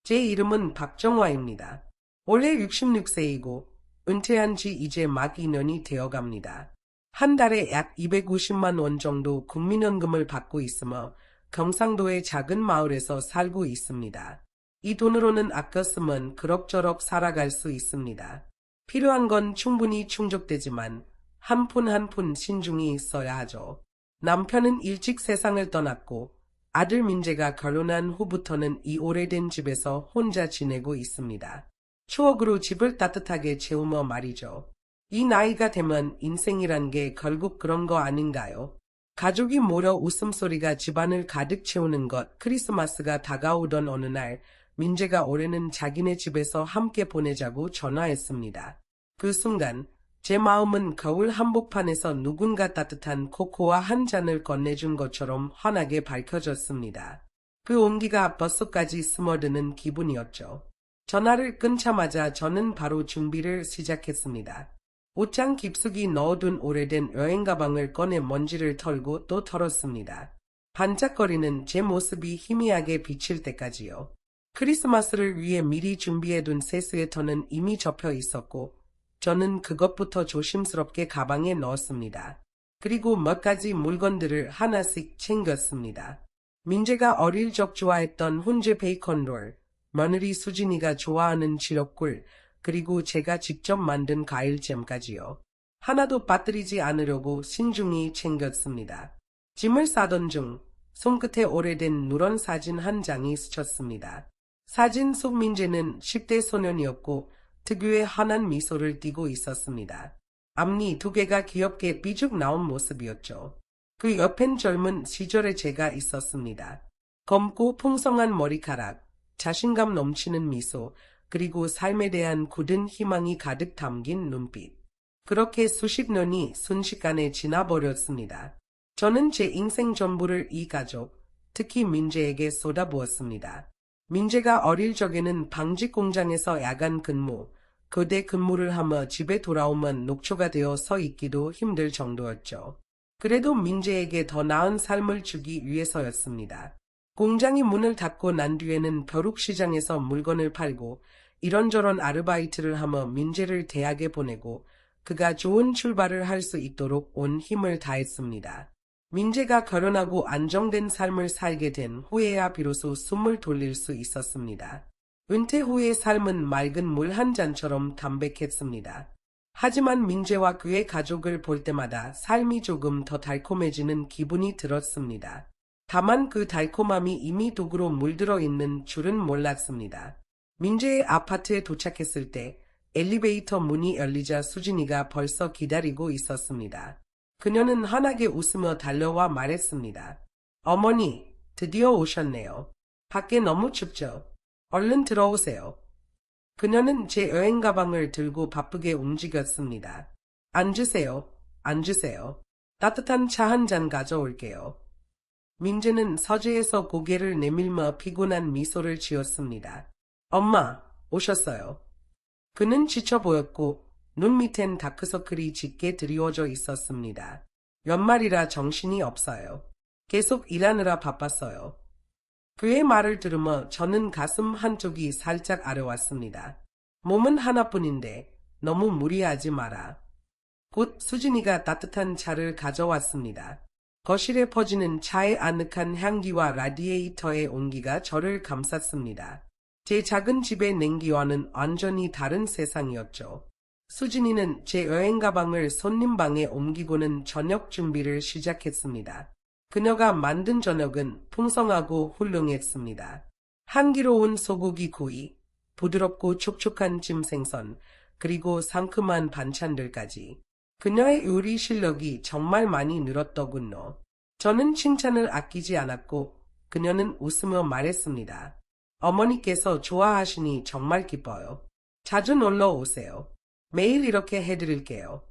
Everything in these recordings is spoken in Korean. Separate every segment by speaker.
Speaker 1: 제 이름은 박정화입니다. 올해 66세이고 은퇴한 지 이제 막 2년이 되어갑니다. 한 달에 약 250만 원 정도 국민연금을 받고 있으며 경상도의 작은 마을에서 살고 있습니다. 이 돈으로는 아껴 쓰면 그럭저럭 살아갈 수 있습니다. 필요한 건 충분히 충족되지만 한 푼 한 푼 신중히 있어야 하죠. 남편은 일찍 세상을 떠났고 아들 민재가 결혼한 후부터는 이 오래된 집에서 혼자 지내고 있습니다. 추억으로 집을 따뜻하게 채우며 말이죠. 이 나이가 되면 인생이란 게 결국 그런 거 아닌가요? 가족이 모여 웃음소리가 집안을 가득 채우는 것. 크리스마스가 다가오던 어느 날 민재가 올해는 자기네 집에서 함께 보내자고 전화했습니다. 그 순간 제 마음은 거울 한복판에서 누군가 따뜻한 코코아 한 잔을 건네준 것처럼 환하게 밝혀졌습니다. 그 온기가 뼛속까지 스며드는 기분이었죠. 전화를 끊자마자 저는 바로 준비를 시작했습니다. 옷장 깊숙이 넣어둔 오래된 여행 가방을 꺼내 먼지를 털고 또 털었습니다. 반짝거리는 제 모습이 희미하게 비칠 때까지요. 크리스마스를 위해 미리 준비해둔 새 스웨터는 이미 접혀 있었고 저는 그것부터 조심스럽게 가방에 넣었습니다. 그리고 몇 가지 물건들을 하나씩 챙겼습니다. 민재가 어릴 적 좋아했던 훈제 베이컨롤, 며느리 수진이가 좋아하는 지역굴, 그리고 제가 직접 만든 과일잼까지요. 하나도 빠뜨리지 않으려고 신중히 챙겼습니다. 짐을 싸던 중 손끝에 오래된 누런 사진 한 장이 스쳤습니다. 사진 속 민재는 10대 소년이었고 특유의 환한 미소를 띠고 있었습니다. 앞니 2개가 귀엽게 삐죽 나온 모습이었죠. 그 옆엔 젊은 시절의 제가 있었습니다. 검고 풍성한 머리카락, 자신감 넘치는 미소, 그리고 삶에 대한 굳은 희망이 가득 담긴 눈빛. 그렇게 수십 년이 순식간에 지나버렸습니다. 저는 제 인생 전부를 이 가족, 특히 민재에게 쏟아부었습니다. 민재가 어릴 적에는 방직 공장에서 야간 근무, 교대 근무를 하며 집에 돌아오면 녹초가 되어 서 있기도 힘들 정도였죠. 그래도 민재에게 더 나은 삶을 주기 위해서였습니다. 공장이 문을 닫고 난 뒤에는 벼룩시장에서 물건을 팔고 이런저런 아르바이트를 하며 민재를 대학에 보내고 그가 좋은 출발을 할 수 있도록 온 힘을 다했습니다. 민재가 결혼하고 안정된 삶을 살게 된 후에야 비로소 숨을 돌릴 수 있었습니다. 은퇴 후의 삶은 맑은 물 한 잔처럼 담백했습니다. 하지만 민재와 그의 가족을 볼 때마다 삶이 조금 더 달콤해지는 기분이 들었습니다. 다만 그 달콤함이 이미 독으로 물들어 있는 줄은 몰랐습니다. 민재의 아파트에 도착했을 때 엘리베이터 문이 열리자 수진이가 벌써 기다리고 있었습니다. 그녀는 환하게 웃으며 달려와 말했습니다. 어머니, 드디어 오셨네요. 밖에 너무 춥죠? 얼른 들어오세요. 그녀는 제 여행 가방을 들고 바쁘게 움직였습니다. 앉으세요. 앉으세요. 따뜻한 차 한 잔 가져올게요. 민재는 서재에서 고개를 내밀며 피곤한 미소를 지었습니다. 엄마, 오셨어요. 그는 지쳐 보였고 눈 밑엔 다크서클이 짙게 드리워져 있었습니다. 연말이라 정신이 없어요. 계속 일하느라 바빴어요. 그의 말을 들으며 저는 가슴 한쪽이 살짝 아려왔습니다. 몸은 하나뿐인데 너무 무리하지 마라. 곧 수진이가 따뜻한 차를 가져왔습니다. 거실에 퍼지는 차의 아늑한 향기와 라디에이터의 온기가 저를 감쌌습니다. 제 작은 집의 냉기와는 완전히 다른 세상이었죠. 수진이는 제 여행 가방을 손님 방에 옮기고는 저녁 준비를 시작했습니다. 그녀가 만든 저녁은 풍성하고 훌륭했습니다. 향기로운 소고기 구이, 부드럽고 촉촉한 찜생선, 그리고 상큼한 반찬들까지. 그녀의 요리 실력이 정말 많이 늘었더군요. 저는 칭찬을 아끼지 않았고 그녀는 웃으며 말했습니다. 어머니께서 좋아하시니 정말 기뻐요. 자주 놀러 오세요. 매일 이렇게 해드릴게요.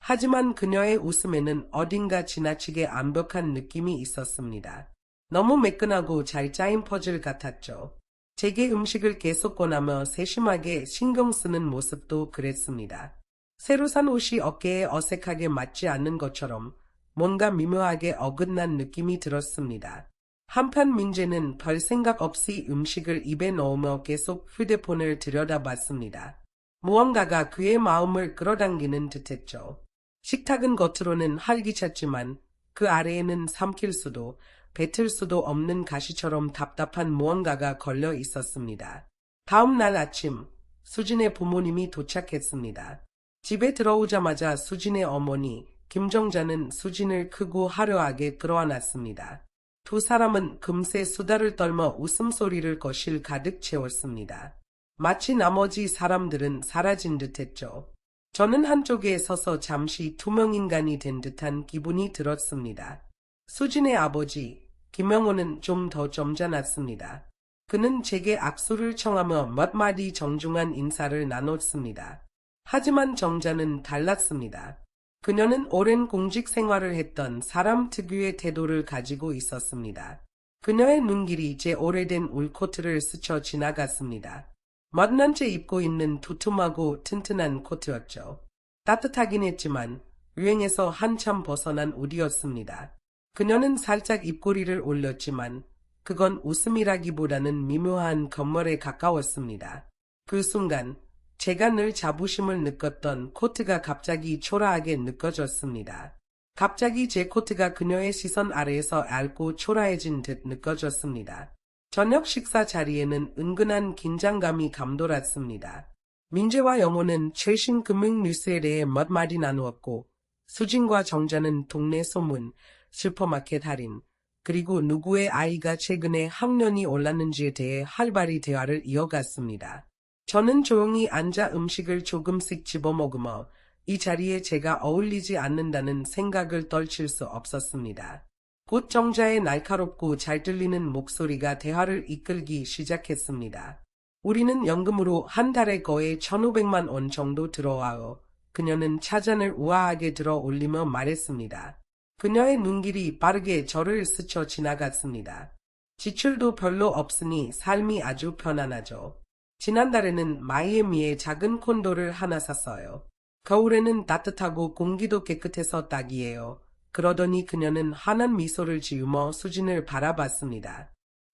Speaker 1: 하지만 그녀의 웃음에는 어딘가 지나치게 완벽한 느낌이 있었습니다. 너무 매끈하고 잘 짜인 퍼즐 같았죠. 제게 음식을 계속 권하며 세심하게 신경 쓰는 모습도 그랬습니다. 새로 산 옷이 어깨에 어색하게 맞지 않는 것처럼 뭔가 미묘하게 어긋난 느낌이 들었습니다. 한편 민재는 별 생각 없이 음식을 입에 넣으며 계속 휴대폰을 들여다봤습니다. 무언가가 그의 마음을 끌어당기는 듯했죠. 식탁은 겉으로는 활기찼지만 그 아래에는 삼킬 수도 뱉을 수도 없는 가시처럼 답답한 무언가가 걸려 있었습니다. 다음 날 아침 수진의 부모님이 도착했습니다. 집에 들어오자마자 수진의 어머니 김정자는 수진을 크고 화려하게 끌어안았습니다. 두 사람은 금세 수다를 떨며 웃음소리를 거실 가득 채웠습니다. 마치 나머지 사람들은 사라진 듯했죠. 저는 한쪽에 서서 잠시 투명인간이 된 듯한 기분이 들었습니다. 수진의 아버지 김영호는 좀 더 점잖았습니다. 그는 제게 악수를 청하며 몇 마디 정중한 인사를 나눴습니다. 하지만 정자는 달랐습니다. 그녀는 오랜 공직 생활을 했던 사람 특유의 태도를 가지고 있었습니다. 그녀의 눈길이 제 오래된 울코트를 스쳐 지나갔습니다. 몇 년째 입고 있는 두툼하고 튼튼한 코트였죠. 따뜻하긴 했지만 유행에서 한참 벗어난 옷이었습니다. 그녀는 살짝 입꼬리를 올렸지만 그건 웃음이라기보다는 미묘한 건물에 가까웠습니다. 그 순간 제가 늘 자부심을 느꼈던 코트가 갑자기 초라하게 느껴졌습니다. 갑자기 제 코트가 그녀의 시선 아래에서 얇고 초라해진 듯 느껴졌습니다. 저녁 식사 자리에는 은근한 긴장감이 감돌았습니다. 민재와 영호는 최신 금융 뉴스에 대해 몇 마디 나누었고 수진과 정자는 동네 소문, 슈퍼마켓 할인, 그리고 누구의 아이가 최근에 학년이 올랐는지에 대해 활발히 대화를 이어갔습니다. 저는 조용히 앉아 음식을 조금씩 집어먹으며 이 자리에 제가 어울리지 않는다는 생각을 떨칠 수 없었습니다. 곧 정자의 날카롭고 잘 들리는 목소리가 대화를 이끌기 시작했습니다. 우리는 연금으로 한 달에 거의 1,500만 원 정도 들어와요. 그녀는 차잔을 우아하게 들어 올리며 말했습니다. 그녀의 눈길이 빠르게 저를 스쳐 지나갔습니다. 지출도 별로 없으니 삶이 아주 편안하죠. 지난달에는 마이애미에 작은 콘도를 하나 샀어요. 겨울에는 따뜻하고 공기도 깨끗해서 딱이에요. 그러더니 그녀는 환한 미소를 지으며 수진을 바라봤습니다.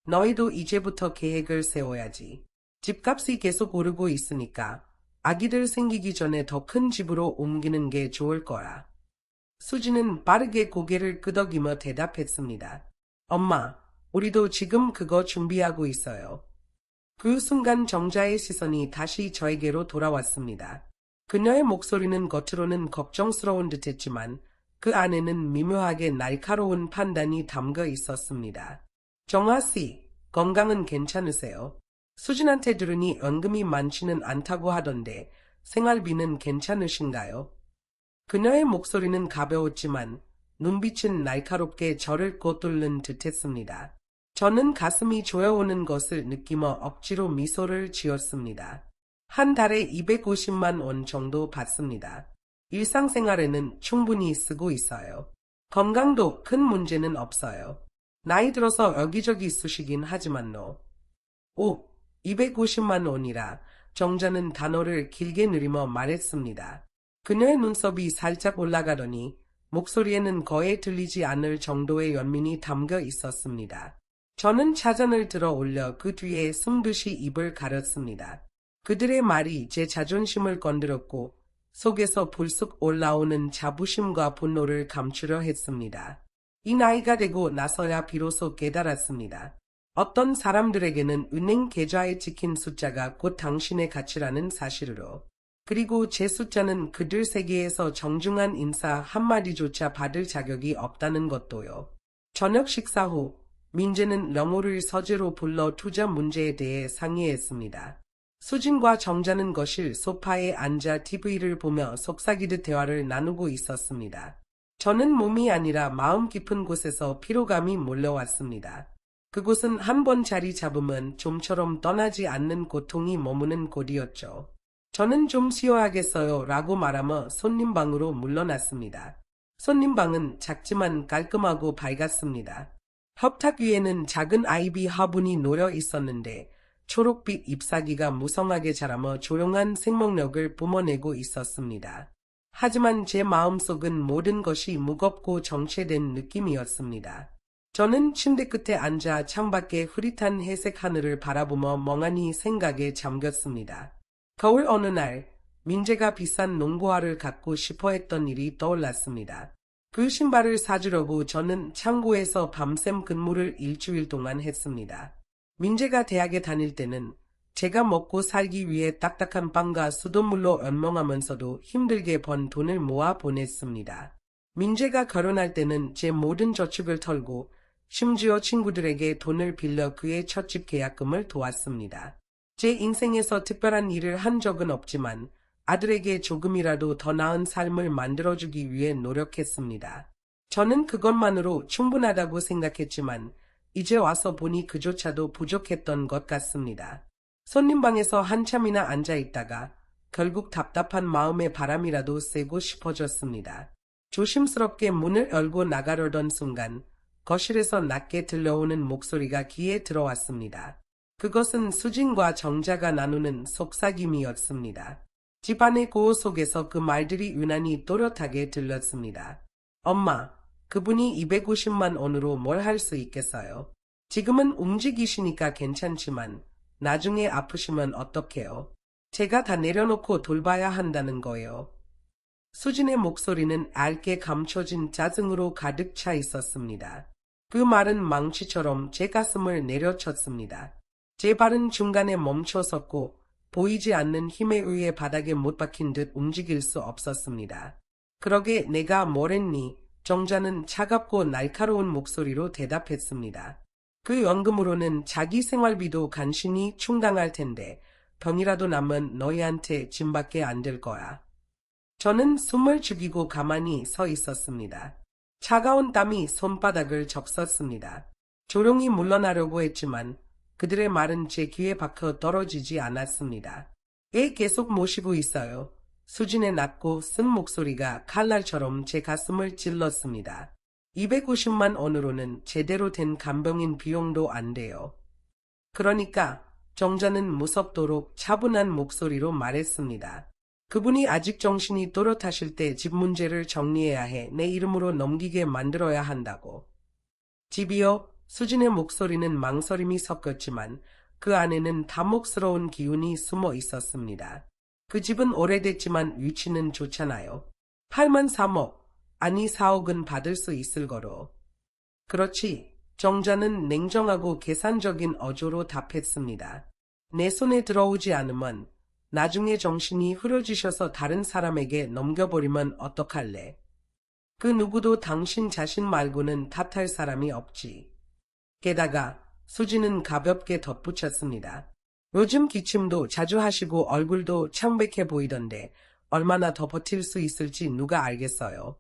Speaker 1: 너희도 이제부터 계획을 세워야지. 집값이 계속 오르고 있으니까 아기들 생기기 전에 더 큰 집으로 옮기는 게 좋을 거야. 수진은 빠르게 고개를 끄덕이며 대답했습니다. 엄마, 우리도 지금 그거 준비하고 있어요. 그 순간 정자의 시선이 다시 저에게로 돌아왔습니다. 그녀의 목소리는 겉으로는 걱정스러운 듯했지만 그 안에는 미묘하게 날카로운 판단이 담겨 있었습니다. 정아씨, 건강은 괜찮으세요? 수진한테 들으니 연금이 많지는 않다고 하던데 생활비는 괜찮으신가요? 그녀의 목소리는 가벼웠지만 눈빛은 날카롭게 저를 꿰뚫는 듯했습니다. 저는 가슴이 조여오는 것을 느끼며 억지로 미소를 지었습니다. 한 달에 250만 원 정도 받습니다. 일상생활에는 충분히 쓰고 있어요. 건강도 큰 문제는 없어요. 나이 들어서 여기저기 쑤시긴 하지만요. 250만 원이라 정자는 단어를 길게 누리며 말했습니다. 그녀의 눈썹이 살짝 올라가더니 목소리에는 거의 들리지 않을 정도의 연민이 담겨 있었습니다. 저는 차잔을 들어 올려 그 뒤에 숨듯이 입을 가렸습니다. 그들의 말이 제 자존심을 건드렸고 속에서 불쑥 올라오는 자부심과 분노를 감추려 했습니다. 이 나이가 되고 나서야 비로소 깨달았습니다. 어떤 사람들에게는 은행 계좌에 찍힌 숫자가 곧 당신의 가치라는 사실으로. 그리고 제 숫자는 그들 세계에서 정중한 인사 한마디조차 받을 자격이 없다는 것도요. 저녁 식사 후 민재는 영호를 서재로 불러 투자 문제에 대해 상의했습니다. 수진과 정자는 거실 소파에 앉아 TV를 보며 속삭이듯 대화를 나누고 있었습니다. 저는 몸이 아니라 마음 깊은 곳에서 피로감이 몰려왔습니다. 그곳은 한 번 자리 잡으면 좀처럼 떠나지 않는 고통이 머무는 곳이었죠. 저는 좀 쉬어야겠어요 라고 말하며 손님방으로 물러났습니다. 손님방은 작지만 깔끔하고 밝았습니다. 협탁 위에는 작은 아이비 화분이 놓여 있었는데 초록빛 잎사귀가 무성하게 자라며 조용한 생명력을 뿜어내고 있었습니다. 하지만 제 마음속은 모든 것이 무겁고 정체된 느낌이었습니다. 저는 침대 끝에 앉아 창밖의 흐릿한 회색 하늘을 바라보며 멍하니 생각에 잠겼습니다. 겨울 어느 날 민재가 비싼 농구화를 갖고 싶어 했던 일이 떠올랐습니다. 그 신발을 사주려고 저는 창고에서 밤샘 근무를 일주일 동안 했습니다. 민재가 대학에 다닐 때는 제가 먹고 살기 위해 딱딱한 빵과 수돗물로 연명하면서도 힘들게 번 돈을 모아 보냈습니다. 민재가 결혼할 때는 제 모든 저축을 털고 심지어 친구들에게 돈을 빌려 그의 첫집 계약금을 도왔습니다. 제 인생에서 특별한 일을 한 적은 없지만 아들에게 조금이라도 더 나은 삶을 만들어주기 위해 노력했습니다. 저는 그것만으로 충분하다고 생각했지만 이제 와서 보니 그조차도 부족했던 것 같습니다. 손님방에서 한참이나 앉아있다가 결국 답답한 마음에 바람이라도 쐬고 싶어졌습니다. 조심스럽게 문을 열고 나가려던 순간 거실에서 낮게 들려오는 목소리가 귀에 들어왔습니다. 그것은 수진과 정자가 나누는 속삭임이었습니다. 집안의 고호 속에서 그 말들이 유난히 또렷하게 들렸습니다. 엄마, 그분이 250만 원으로 뭘 할 수 있겠어요? 지금은 움직이시니까 괜찮지만 나중에 아프시면 어떡해요? 제가 다 내려놓고 돌봐야 한다는 거예요. 수진의 목소리는 얇게 감춰진 짜증으로 가득 차 있었습니다. 그 말은 망치처럼 제 가슴을 내려쳤습니다. 제 발은 중간에 멈춰섰고 보이지 않는 힘에 의해 바닥에 못 박힌 듯 움직일 수 없었습니다. 그러게 내가 뭘 했니? 정자는 차갑고 날카로운 목소리로 대답했습니다. 그 연금으로는 자기 생활비도 간신히 충당할 텐데 병이라도 나면 너희한테 짐밖에 안 될 거야. 저는 숨을 죽이고 가만히 서 있었습니다. 차가운 땀이 손바닥을 적셨습니다. 조용히 물러나려고 했지만 그들의 말은 제 귀에 박혀 떨어지지 않았습니다. 애 계속 모시고 있어요. 수진의 낮고 쓴 목소리가 칼날처럼 제 가슴을 찔렀습니다. 250만 원으로는 제대로 된 간병인 비용도 안 돼요. 그러니까 정자는 무섭도록 차분한 목소리로 말했습니다. 그분이 아직 정신이 또렷하실 때 집 문제를 정리해야 해 내 이름으로 넘기게 만들어야 한다고. 집이요? 수진의 목소리는 망설임이 섞였지만 그 안에는 탐욕스러운 기운이 숨어 있었습니다. 그 집은 오래됐지만 위치는 좋잖아요. 8만 3억, 아니 4억은 받을 수 있을 거로. 그렇지. 정자는 냉정하고 계산적인 어조로 답했습니다. 내 손에 들어오지 않으면 나중에 정신이 흐려지셔서 다른 사람에게 넘겨버리면 어떡할래? 그 누구도 당신 자신 말고는 탓할 사람이 없지. 게다가 수지는 가볍게 덧붙였습니다. 요즘 기침도 자주 하시고 얼굴도 창백해 보이던데 얼마나 더 버틸 수 있을지 누가 알겠어요.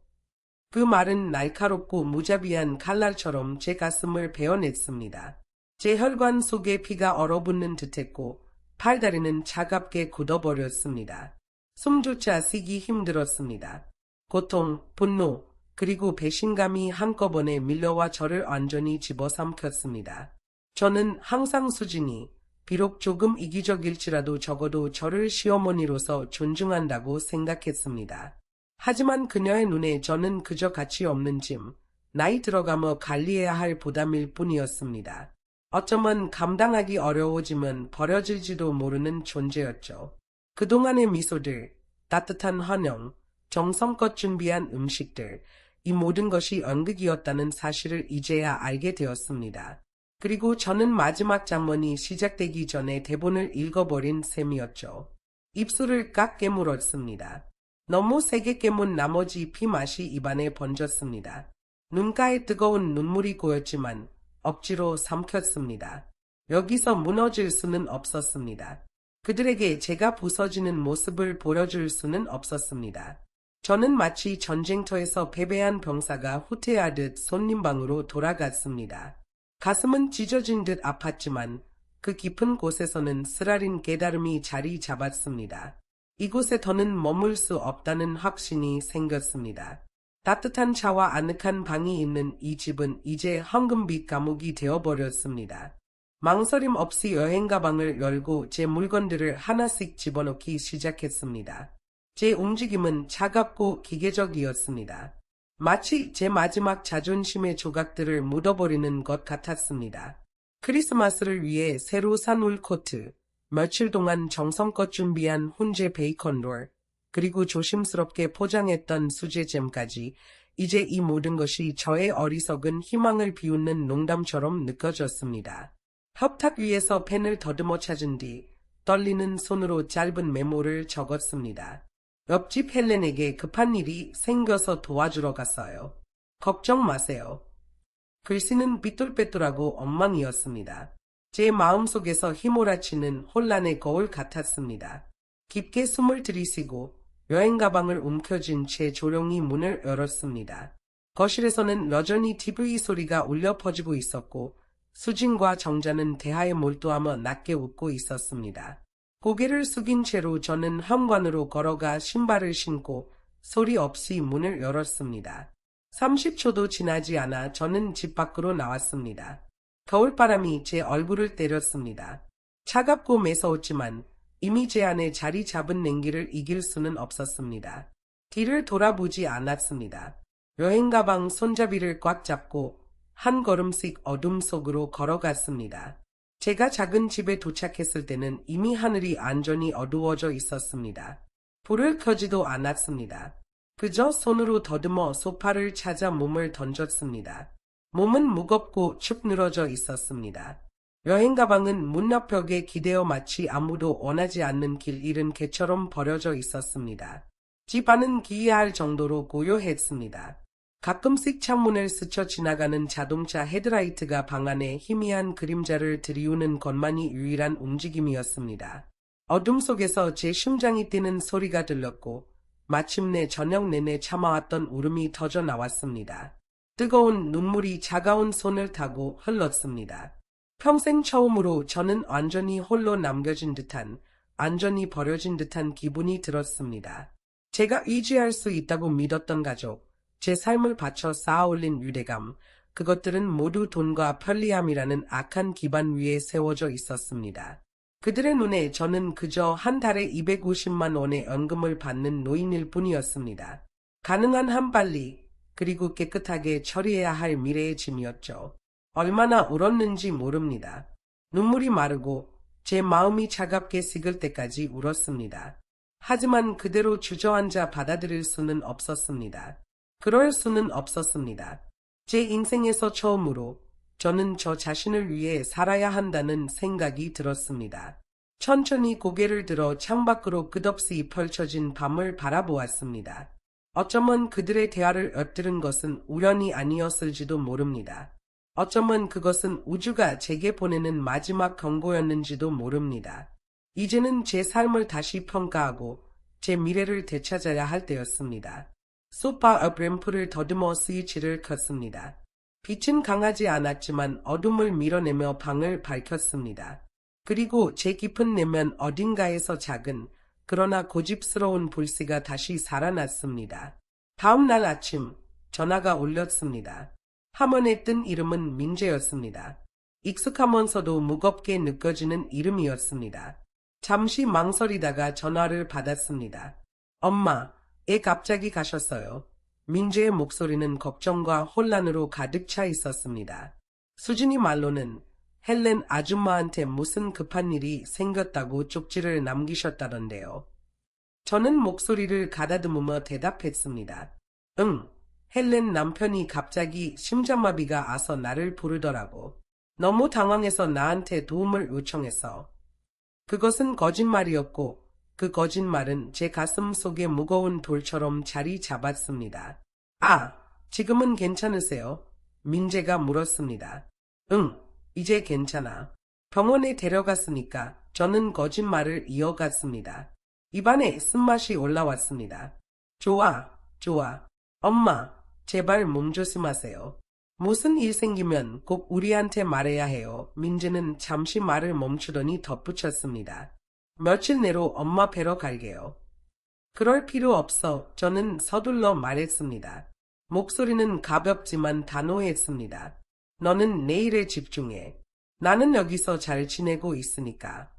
Speaker 1: 그 말은 날카롭고 무자비한 칼날처럼 제 가슴을 베어냈습니다. 제 혈관 속에 피가 얼어붙는 듯했고 팔다리는 차갑게 굳어버렸습니다. 숨조차 쉬기 힘들었습니다. 고통, 분노, 그리고 배신감이 한꺼번에 밀려와 저를 완전히 집어삼켰습니다. 저는 항상 수진이 비록 조금 이기적일지라도 적어도 저를 시어머니로서 존중한다고 생각했습니다. 하지만 그녀의 눈에 저는 그저 가치 없는 짐, 나이 들어가며 관리해야 할 부담일 뿐이었습니다. 어쩌면 감당하기 어려워지면 버려질지도 모르는 존재였죠. 그동안의 미소들, 따뜻한 환영, 정성껏 준비한 음식들, 이 모든 것이 연극이었다는 사실을 이제야 알게 되었습니다. 그리고 저는 마지막 장면이 시작되기 전에 대본을 읽어버린 셈이었죠. 입술을 깍 깨물었습니다. 너무 세게 깨문 나머지 피맛이 입안에 번졌습니다. 눈가에 뜨거운 눈물이 고였지만 억지로 삼켰습니다. 여기서 무너질 수는 없었습니다. 그들에게 제가 부서지는 모습을 보여줄 수는 없었습니다. 저는 마치 전쟁터에서 패배한 병사가 후퇴하듯 손님방으로 돌아갔습니다. 가슴은 찢어진 듯 아팠지만 그 깊은 곳에서는 쓰라린 깨달음이 자리 잡았습니다. 이곳에 더는 머물 수 없다는 확신이 생겼습니다. 따뜻한 차와 아늑한 방이 있는 이 집은 이제 황금빛 감옥이 되어버렸습니다. 망설임 없이 여행 가방을 열고 제 물건들을 하나씩 집어넣기 시작했습니다. 제 움직임은 차갑고 기계적이었습니다. 마치 제 마지막 자존심의 조각들을 묻어버리는 것 같았습니다. 크리스마스를 위해 새로 산 울코트, 며칠 동안 정성껏 준비한 훈제 베이컨 롤, 그리고 조심스럽게 포장했던 수제잼까지 이제 이 모든 것이 저의 어리석은 희망을 비웃는 농담처럼 느껴졌습니다. 협탁 위에서 펜을 더듬어 찾은 뒤 떨리는 손으로 짧은 메모를 적었습니다. 옆집 헬렌에게 급한 일이 생겨서 도와주러 갔어요. 걱정 마세요. 글씨는 삐뚤빼뚤하고 엉망이었습니다. 제 마음속에서 휘몰아치는 혼란의 거울 같았습니다. 깊게 숨을 들이쉬고 여행 가방을 움켜쥔 채 조용히 문을 열었습니다. 거실에서는 여전히 TV 소리가 울려 퍼지고 있었고 수진과 정자는 대화에 몰두하며 낮게 웃고 있었습니다. 고개를 숙인 채로 저는 현관으로 걸어가 신발을 신고 소리 없이 문을 열었습니다. 30초도 지나지 않아 저는 집 밖으로 나왔습니다. 겨울바람이 제 얼굴을 때렸습니다. 차갑고 매서웠지만 이미 제 안에 자리 잡은 냉기를 이길 수는 없었습니다. 뒤를 돌아보지 않았습니다. 여행 가방 손잡이를 꽉 잡고 한 걸음씩 어둠 속으로 걸어갔습니다. 제가 작은 집에 도착했을 때는 이미 하늘이 완전히 어두워져 있었습니다. 불을 켜지도 않았습니다. 그저 손으로 더듬어 소파를 찾아 몸을 던졌습니다. 몸은 무겁고 축 늘어져 있었습니다. 여행 가방은 문 옆 벽에 기대어 마치 아무도 원하지 않는 길 잃은 개처럼 버려져 있었습니다. 집 안은 기이할 정도로 고요했습니다. 가끔씩 창문을 스쳐 지나가는 자동차 헤드라이트가 방 안에 희미한 그림자를 들이우는 것만이 유일한 움직임이었습니다. 어둠 속에서 제 심장이 뛰는 소리가 들렸고 마침내 저녁 내내 참아왔던 울음이 터져 나왔습니다. 뜨거운 눈물이 차가운 손을 타고 흘렀습니다. 평생 처음으로 저는 완전히 홀로 남겨진 듯한, 완전히 버려진 듯한 기분이 들었습니다. 제가 의지할 수 있다고 믿었던 가족, 제 삶을 바쳐 쌓아올린 유대감, 그것들은 모두 돈과 편리함이라는 악한 기반 위에 세워져 있었습니다. 그들의 눈에 저는 그저 한 달에 250만 원의 연금을 받는 노인일 뿐이었습니다. 가능한 한 빨리, 그리고 깨끗하게 처리해야 할 미래의 짐이었죠. 얼마나 울었는지 모릅니다. 눈물이 마르고 제 마음이 차갑게 식을 때까지 울었습니다. 하지만 그대로 주저앉아 받아들일 수는 없었습니다. 그럴 수는 없었습니다. 제 인생에서 처음으로 저는 저 자신을 위해 살아야 한다는 생각이 들었습니다. 천천히 고개를 들어 창밖으로 끝없이 펼쳐진 밤을 바라보았습니다. 어쩌면 그들의 대화를 엿들은 것은 우연이 아니었을지도 모릅니다. 어쩌면 그것은 우주가 제게 보내는 마지막 경고였는지도 모릅니다. 이제는 제 삶을 다시 평가하고 제 미래를 되찾아야 할 때였습니다. 소파 옆 램프를 더듬어 스위치를 켰습니다. 빛은 강하지 않았지만 어둠을 밀어내며 방을 밝혔습니다. 그리고 제 깊은 내면 어딘가에서 작은, 그러나 고집스러운 불씨가 다시 살아났습니다. 다음 날 아침 전화가 울렸습니다. 화면에 뜬 이름은 민재였습니다. 익숙하면서도 무겁게 느껴지는 이름이었습니다. 잠시 망설이다가 전화를 받았습니다. 엄마, 애 갑자기 가셨어요. 민재의 목소리는 걱정과 혼란으로 가득 차 있었습니다. 수진이 말로는 헬렌 아줌마한테 무슨 급한 일이 생겼다고 쪽지를 남기셨다던데요. 저는 목소리를 가다듬으며 대답했습니다. 응, 헬렌 남편이 갑자기 심장마비가 와서 나를 부르더라고. 너무 당황해서 나한테 도움을 요청했어. 그것은 거짓말이었고 그 거짓말은 제 가슴 속에 무거운 돌처럼 자리 잡았습니다. 아, 지금은 괜찮으세요? 민재가 물었습니다. 응, 이제 괜찮아. 병원에 데려갔으니까 저는 거짓말을 이어갔습니다. 입안에 쓴맛이 올라왔습니다. 좋아, 좋아. 엄마, 제발 몸 조심하세요. 무슨 일 생기면 꼭 우리한테 말해야 해요. 민재는 잠시 말을 멈추더니 덧붙였습니다. 며칠 내로 엄마 뵈러 갈게요. 그럴 필요 없어. 저는 서둘러 말했습니다. 목소리는 가볍지만 단호했습니다. 너는 내일에 집중해. 나는 여기서 잘 지내고 있으니까.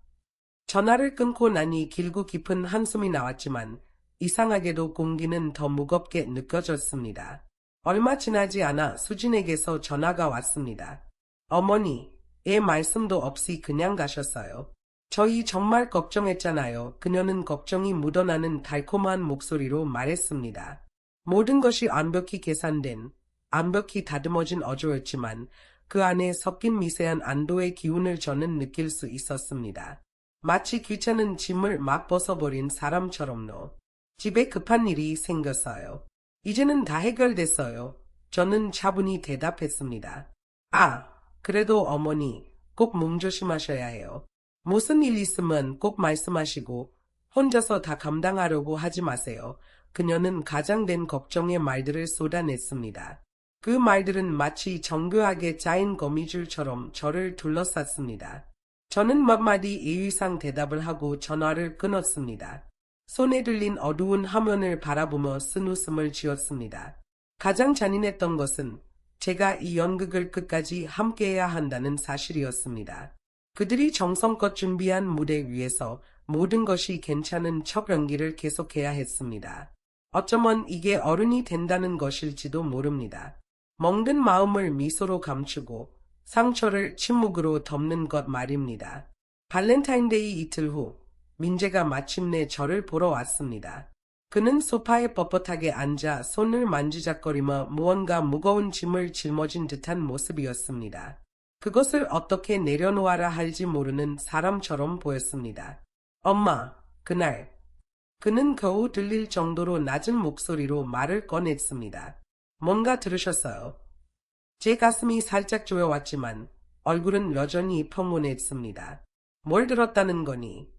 Speaker 1: 전화를 끊고 나니 길고 깊은 한숨이 나왔지만 이상하게도 공기는 더 무겁게 느껴졌습니다. 얼마 지나지 않아 수진에게서 전화가 왔습니다. 어머니, 애 말씀도 없이 그냥 가셨어요. 저희 정말 걱정했잖아요. 그녀는 걱정이 묻어나는 달콤한 목소리로 말했습니다. 모든 것이 완벽히 계산된, 완벽히 다듬어진 어조였지만 그 안에 섞인 미세한 안도의 기운을 저는 느낄 수 있었습니다. 마치 귀찮은 짐을 막 벗어버린 사람처럼요. 집에 급한 일이 생겼어요. 이제는 다 해결됐어요. 저는 차분히 대답했습니다. 아, 그래도 어머니, 꼭 몸 조심하셔야 해요. 무슨 일 있으면 꼭 말씀하시고 혼자서 다 감당하려고 하지 마세요. 그녀는 가장된 걱정의 말들을 쏟아냈습니다. 그 말들은 마치 정교하게 짜인 거미줄처럼 저를 둘러쌌습니다. 저는 몇 마디 예의상 대답을 하고 전화를 끊었습니다. 손에 들린 어두운 화면을 바라보며 쓴웃음을 지었습니다. 가장 잔인했던 것은 제가 이 연극을 끝까지 함께해야 한다는 사실이었습니다. 그들이 정성껏 준비한 무대 위에서 모든 것이 괜찮은 척 연기를 계속해야 했습니다. 어쩌면 이게 어른이 된다는 것일지도 모릅니다. 멍든 마음을 미소로 감추고 상처를 침묵으로 덮는 것 말입니다. 발렌타인데이 이틀 후 민재가 마침내 저를 보러 왔습니다. 그는 소파에 뻣뻣하게 앉아 손을 만지작거리며 무언가 무거운 짐을 짊어진 듯한 모습이었습니다. 그것을 어떻게 내려놓아라 할지 모르는 사람처럼 보였습니다. 엄마, 그날. 그는 겨우 들릴 정도로 낮은 목소리로 말을 꺼냈습니다. 뭔가 들으셨어요? 제 가슴이 살짝 조여왔지만 얼굴은 여전히 평온했습니다. 뭘 들었다는 거니?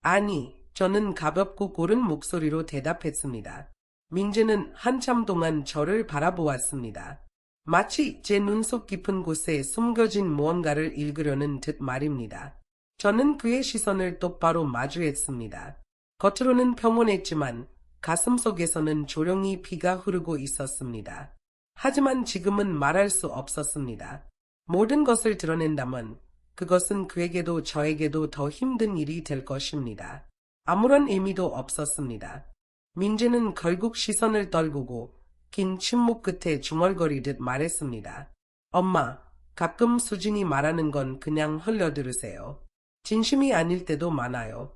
Speaker 1: 아니, 저는 가볍고 고른 목소리로 대답했습니다. 민재는 한참 동안 저를 바라보았습니다. 마치 제 눈속 깊은 곳에 숨겨진 무언가를 읽으려는 듯 말입니다. 저는 그의 시선을 똑바로 마주했습니다. 겉으로는 평온했지만 가슴속에서는 조용히 피가 흐르고 있었습니다. 하지만 지금은 말할 수 없었습니다. 모든 것을 드러낸다면 그것은 그에게도 저에게도 더 힘든 일이 될 것입니다. 아무런 의미도 없었습니다. 민재는 결국 시선을 떨구고 긴 침묵 끝에 중얼거리듯 말했습니다. 엄마, 가끔 수진이 말하는 건 그냥 흘려들으세요. 진심이 아닐 때도 많아요.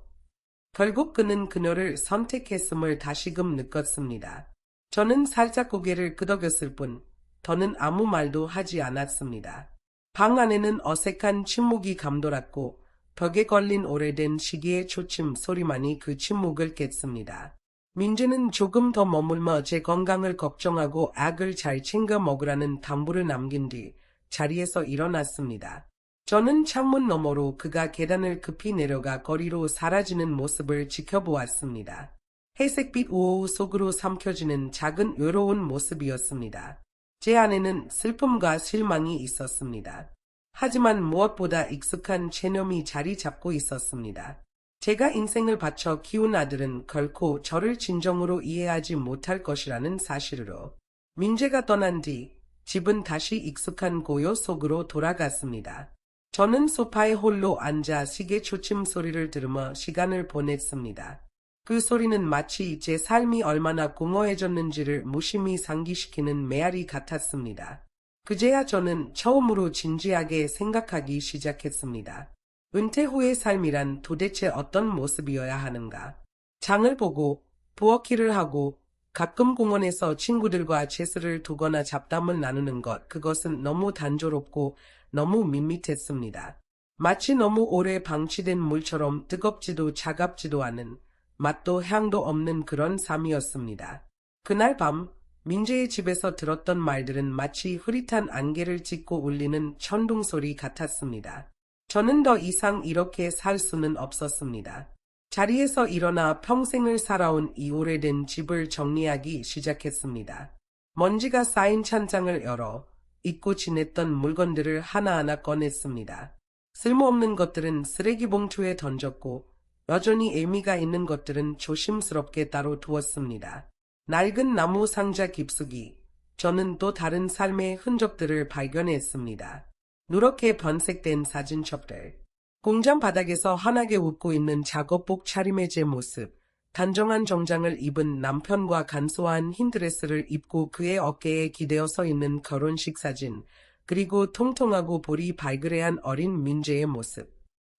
Speaker 1: 결국 그는 그녀를 선택했음을 다시금 느꼈습니다. 저는 살짝 고개를 끄덕였을 뿐 더는 아무 말도 하지 않았습니다. 방 안에는 어색한 침묵이 감돌았고 벽에 걸린 오래된 시계의 초침 소리만이 그 침묵을 깼습니다. 민재는 조금 더 머물며 제 건강을 걱정하고 약을 잘 챙겨 먹으라는 당부를 남긴 뒤 자리에서 일어났습니다. 저는 창문 너머로 그가 계단을 급히 내려가 거리로 사라지는 모습을 지켜보았습니다. 회색빛 우호우 속으로 삼켜지는 작은 외로운 모습이었습니다. 제 안에는 슬픔과 실망이 있었습니다. 하지만 무엇보다 익숙한 체념이 자리 잡고 있었습니다. 제가 인생을 바쳐 키운 아들은 결코 저를 진정으로 이해하지 못할 것이라는 사실으로 민재가 떠난 뒤 집은 다시 익숙한 고요 속으로 돌아갔습니다. 저는 소파에 홀로 앉아 시계 초침 소리를 들으며 시간을 보냈습니다. 그 소리는 마치 제 삶이 얼마나 공허해졌는지를 무심히 상기시키는 메아리 같았습니다. 그제야 저는 처음으로 진지하게 생각하기 시작했습니다. 은퇴 후의 삶이란 도대체 어떤 모습이어야 하는가? 장을 보고 부엌일을 하고 가끔 공원에서 친구들과 체스를 두거나 잡담을 나누는 것, 그것은 너무 단조롭고 너무 밋밋했습니다. 마치 너무 오래 방치된 물처럼 뜨겁지도 차갑지도 않은, 맛도 향도 없는 그런 삶이었습니다. 그날 밤 민재의 집에서 들었던 말들은 마치 흐릿한 안개를 찢고 울리는 천둥소리 같았습니다. 저는 더 이상 이렇게 살 수는 없었습니다. 자리에서 일어나 평생을 살아온 이 오래된 집을 정리하기 시작했습니다. 먼지가 쌓인 찬장을 열어 잊고 지냈던 물건들을 하나하나 꺼냈습니다. 쓸모없는 것들은 쓰레기 봉투에 던졌고 여전히 의미가 있는 것들은 조심스럽게 따로 두었습니다. 낡은 나무 상자 깊숙이 저는 또 다른 삶의 흔적들을 발견했습니다. 누렇게 변색된 사진첩들, 공장 바닥에서 환하게 웃고 있는 작업복 차림의 제 모습, 단정한 정장을 입은 남편과 간소한 흰 드레스를 입고 그의 어깨에 기대어 서 있는 결혼식 사진, 그리고 통통하고 볼이 발그레한 어린 민재의 모습.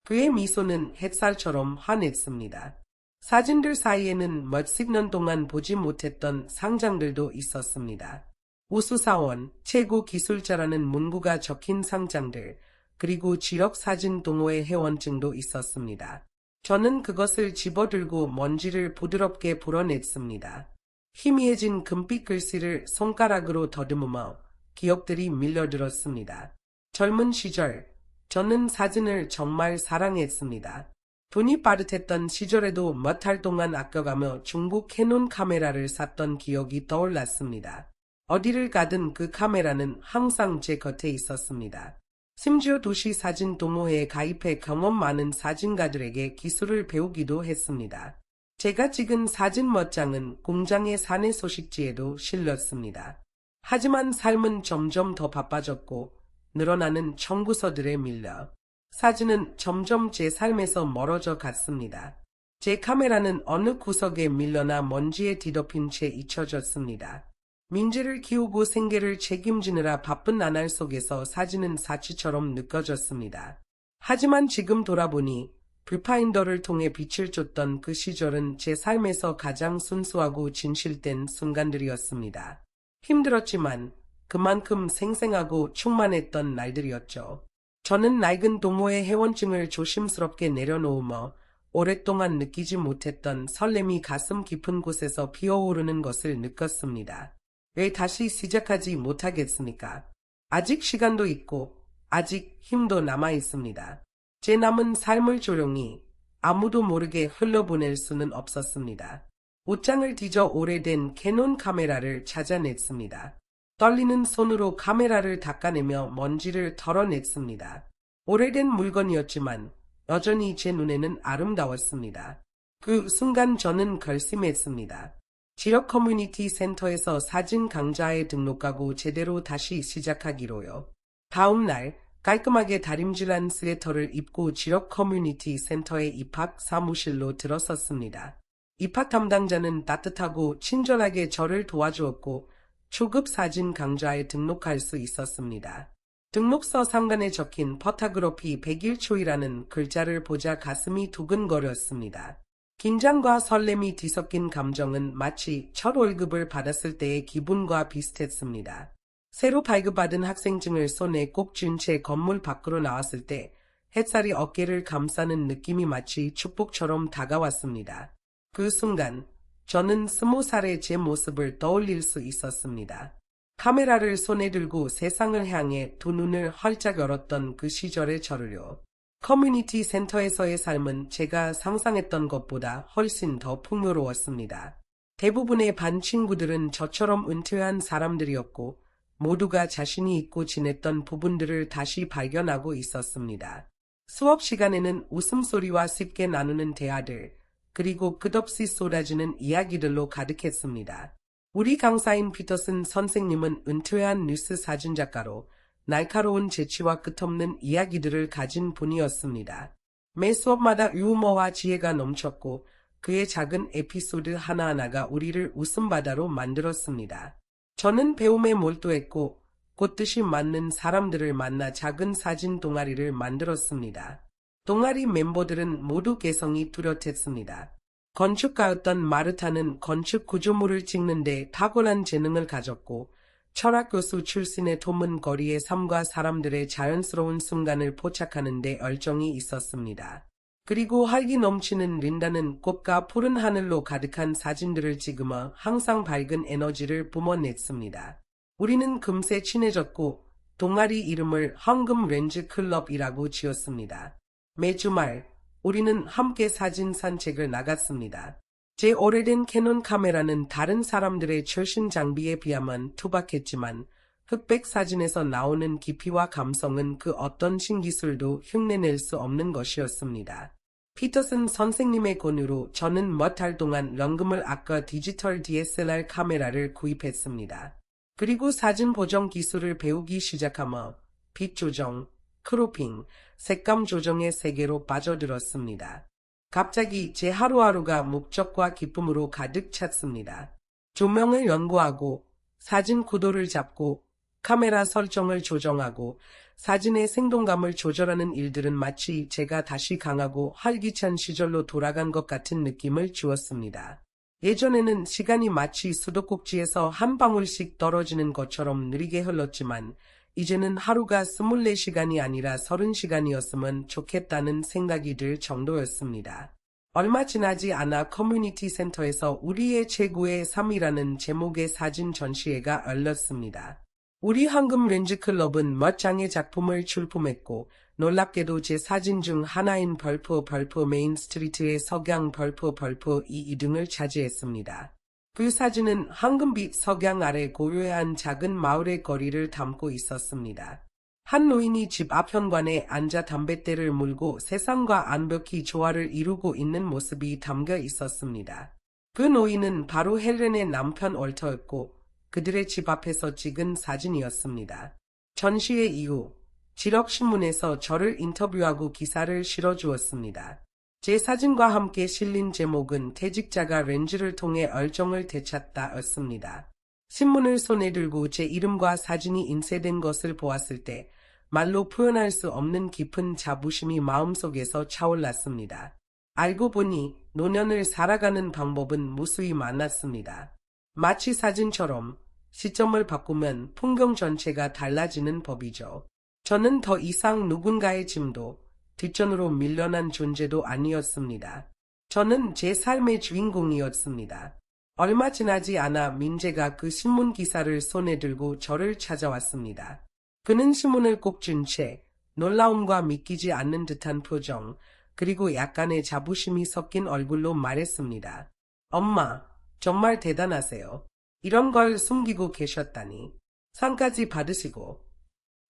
Speaker 1: 그의 미소는 햇살처럼 환했습니다. 사진들 사이에는 몇십 년 동안 보지 못했던 상장들도 있었습니다. 우수사원, 최고 기술자라는 문구가 적힌 상장들, 그리고 지역사진 동호회 회원증도 있었습니다. 저는 그것을 집어들고 먼지를 부드럽게 불어냈습니다. 희미해진 금빛 글씨를 손가락으로 더듬으며 기억들이 밀려들었습니다. 젊은 시절, 저는 사진을 정말 사랑했습니다. 돈이 빠듯했던 시절에도 몇 달 동안 아껴가며 중국 캐논 카메라를 샀던 기억이 떠올랐습니다. 어디를 가든 그 카메라는 항상 제 곁에 있었습니다. 심지어 도시 사진 동호회에 가입해 경험 많은 사진가들에게 기술을 배우기도 했습니다. 제가 찍은 사진 몇 장은 공장의 사내 소식지에도 실렸습니다. 하지만 삶은 점점 더 바빠졌고 늘어나는 청구서들에 밀려 사진은 점점 제 삶에서 멀어져 갔습니다. 제 카메라는 어느 구석에 밀려나 먼지에 뒤덮인 채 잊혀졌습니다. 민재를 키우고 생계를 책임지느라 바쁜 나날 속에서 사진은 사치처럼 느껴졌습니다. 하지만 지금 돌아보니 뷰파인더를 통해 빛을 줬던 그 시절은 제 삶에서 가장 순수하고 진실된 순간들이었습니다. 힘들었지만 그만큼 생생하고 충만했던 날들이었죠. 저는 낡은 동호회 회원증을 조심스럽게 내려놓으며 오랫동안 느끼지 못했던 설렘이 가슴 깊은 곳에서 피어오르는 것을 느꼈습니다. 왜 다시 시작하지 못하겠습니까? 아직 시간도 있고 아직 힘도 남아 있습니다. 제 남은 삶을 조용히 아무도 모르게 흘려보낼 수는 없었습니다. 옷장을 뒤져 오래된 캐논 카메라를 찾아냈습니다. 떨리는 손으로 카메라를 닦아내며 먼지를 털어냈습니다. 오래된 물건이었지만 여전히 제 눈에는 아름다웠습니다. 그 순간 저는 결심했습니다. 지역 커뮤니티 센터에서 사진 강좌에 등록하고 제대로 다시 시작하기로요. 다음 날 깔끔하게 다림질한 스웨터를 입고 지역 커뮤니티 센터의 입학 사무실로 들어섰습니다. 입학 담당자는 따뜻하고 친절하게 저를 도와주었고 초급 사진 강좌에 등록할 수 있었습니다. 등록서 상단에 적힌 포토그래피 100일 초이라는 글자를 보자 가슴이 두근거렸습니다. 긴장과 설렘이 뒤섞인 감정은 마치 첫 월급을 받았을 때의 기분과 비슷했습니다. 새로 발급받은 학생증을 손에 꼭 쥔 채 건물 밖으로 나왔을 때 햇살이 어깨를 감싸는 느낌이 마치 축복처럼 다가왔습니다. 그 순간 저는 20살의 제 모습을 떠올릴 수 있었습니다. 카메라를 손에 들고 세상을 향해 두 눈을 활짝 열었던 그 시절의 저를요. 커뮤니티 센터에서의 삶은 제가 상상했던 것보다 훨씬 더 풍요로웠습니다. 대부분의 반 친구들은 저처럼 은퇴한 사람들이었고 모두가 자신이 잊고 지냈던 부분들을 다시 발견하고 있었습니다. 수업 시간에는 웃음소리와 쉽게 나누는 대화들, 그리고 끝없이 쏟아지는 이야기들로 가득했습니다. 우리 강사인 피터슨 선생님은 은퇴한 뉴스 사진작가로 날카로운 재치와 끝없는 이야기들을 가진 분이었습니다. 매 수업마다 유머와 지혜가 넘쳤고 그의 작은 에피소드 하나하나가 우리를 웃음바다로 만들었습니다. 저는 배움에 몰두했고 곧 뜻이 맞는 사람들을 만나 작은 사진 동아리를 만들었습니다. 동아리 멤버들은 모두 개성이 뚜렷했습니다. 건축가였던 마르타는 건축 구조물을 찍는 데 탁월한 재능을 가졌고 철학 교수 출신의 톰은 거리의 삶과 사람들의 자연스러운 순간을 포착하는 데 열정이 있었습니다. 그리고 활기 넘치는 린다는 꽃과 푸른 하늘로 가득한 사진들을 찍으며 항상 밝은 에너지를 뿜어냈습니다. 우리는 금세 친해졌고 동아리 이름을 황금 렌즈 클럽이라고 지었습니다. 매주 말 우리는 함께 사진 산책을 나갔습니다. 제 오래된 캐논 카메라는 다른 사람들의 최신 장비에 비하면 투박했지만 흑백 사진에서 나오는 깊이와 감성은 그 어떤 신기술도 흉내낼 수 없는 것이었습니다. 피터슨 선생님의 권유로 저는 몇 달 동안 연금을 아껴 디지털 DSLR 카메라를 구입했습니다. 그리고 사진 보정 기술을 배우기 시작하며 빛 조정, 크로핑, 색감 조정의 세계로 빠져들었습니다. 갑자기 제 하루하루가 목적과 기쁨으로 가득 찼습니다. 조명을 연구하고 사진 구도를 잡고 카메라 설정을 조정하고 사진의 생동감을 조절하는 일들은 마치 제가 다시 강하고 활기찬 시절로 돌아간 것 같은 느낌을 주었습니다. 예전에는 시간이 마치 수도꼭지에서 한 방울씩 떨어지는 것처럼 느리게 흘렀지만 이제는 하루가 24시간이 아니라 30시간이었으면 좋겠다는 생각이 들 정도였습니다. 얼마 지나지 않아 커뮤니티 센터에서 우리의 최고의 삶이라는 제목의 사진 전시회가 열렸습니다. 우리 황금 렌즈클럽은 몇 장의 작품을 출품했고 놀랍게도 제 사진 중 하나인 벌프 메인 스트리트의 석양 벌프 2등을 차지했습니다. 그 사진은 황금빛 석양 아래 고요한 작은 마을의 거리를 담고 있었습니다. 한 노인이 집 앞 현관에 앉아 담뱃대를 물고 세상과 완벽히 조화를 이루고 있는 모습이 담겨 있었습니다. 그 노인은 바로 헬렌의 남편 월터였고 그들의 집 앞에서 찍은 사진이었습니다. 전시회 이후 지력신문에서 저를 인터뷰하고 기사를 실어주었습니다. 제 사진과 함께 실린 제목은 퇴직자가 렌즈를 통해 얼정을 되찾다였습니다. 신문을 손에 들고 제 이름과 사진이 인쇄된 것을 보았을 때 말로 표현할 수 없는 깊은 자부심이 마음속에서 차올랐습니다. 알고 보니 노년을 살아가는 방법은 무수히 많았습니다. 마치 사진처럼 시점을 바꾸면 풍경 전체가 달라지는 법이죠. 저는 더 이상 누군가의 짐도 뒷전으로 밀려난 존재도 아니었습니다. 저는 제 삶의 주인공이었습니다. 얼마 지나지 않아 민재가 그 신문 기사를 손에 들고 저를 찾아왔습니다. 그는 신문을 꼭 쥔 채 놀라움과 믿기지 않는 듯한 표정 그리고 약간의 자부심이 섞인 얼굴로 말했습니다. 엄마, 정말 대단하세요. 이런 걸 숨기고 계셨다니. 상까지 받으시고.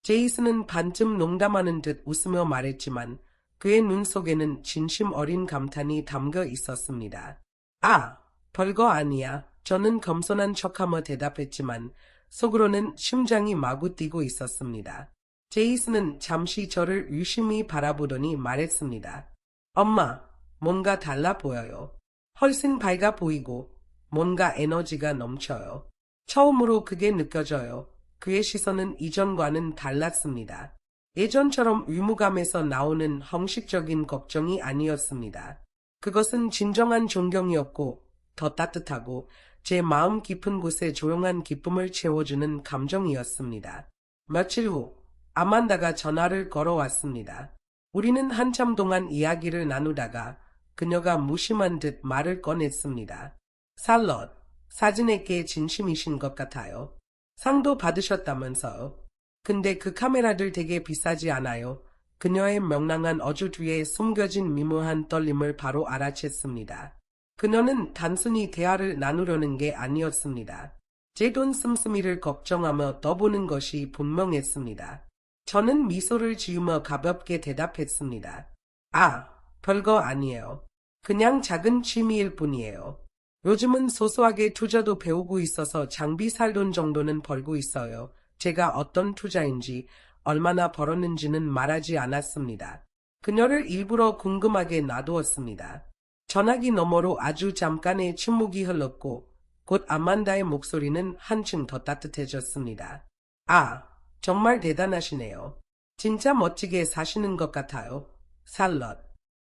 Speaker 1: 제이슨은 반쯤 농담하는 듯 웃으며 말했지만 그의 눈 속에는 진심 어린 감탄이 담겨 있었습니다. 아, 별거 아니야. 저는 겸손한 척하며 대답했지만 속으로는 심장이 마구 뛰고 있었습니다. 제이슨은 잠시 저를 유심히 바라보더니 말했습니다. 엄마, 뭔가 달라 보여요. 훨씬 밝아 보이고 뭔가 에너지가 넘쳐요. 처음으로 그게 느껴져요. 그의 시선은 이전과는 달랐습니다. 예전처럼 의무감에서 나오는 형식적인 걱정이 아니었습니다. 그것은 진정한 존경이었고 더 따뜻하고 제 마음 깊은 곳에 조용한 기쁨을 채워주는 감정이었습니다. 며칠 후 아만다가 전화를 걸어왔습니다. 우리는 한참 동안 이야기를 나누다가 그녀가 무심한 듯 말을 꺼냈습니다. 살럿, 사진에 꽤 진심이신 것 같아요. 상도 받으셨다면서요. 근데 그 카메라들 되게 비싸지 않아요. 그녀의 명랑한 어조 뒤에 숨겨진 미묘한 떨림을 바로 알아챘습니다. 그녀는 단순히 대화를 나누려는 게 아니었습니다. 제 돈 씀씀이를 걱정하며 떠보는 것이 분명했습니다. 저는 미소를 지으며 가볍게 대답했습니다. 아, 별거 아니에요. 그냥 작은 취미일 뿐이에요. 요즘은 소소하게 투자도 배우고 있어서 장비 살 돈 정도는 벌고 있어요. 제가 어떤 투자인지 얼마나 벌었는지는 말하지 않았습니다. 그녀를 일부러 궁금하게 놔두었습니다. 전화기 너머로 아주 잠깐의 침묵이 흘렀고 곧 아만다의 목소리는 한층 더 따뜻해졌습니다. 아, 정말 대단하시네요. 진짜 멋지게 사시는 것 같아요. 살럿.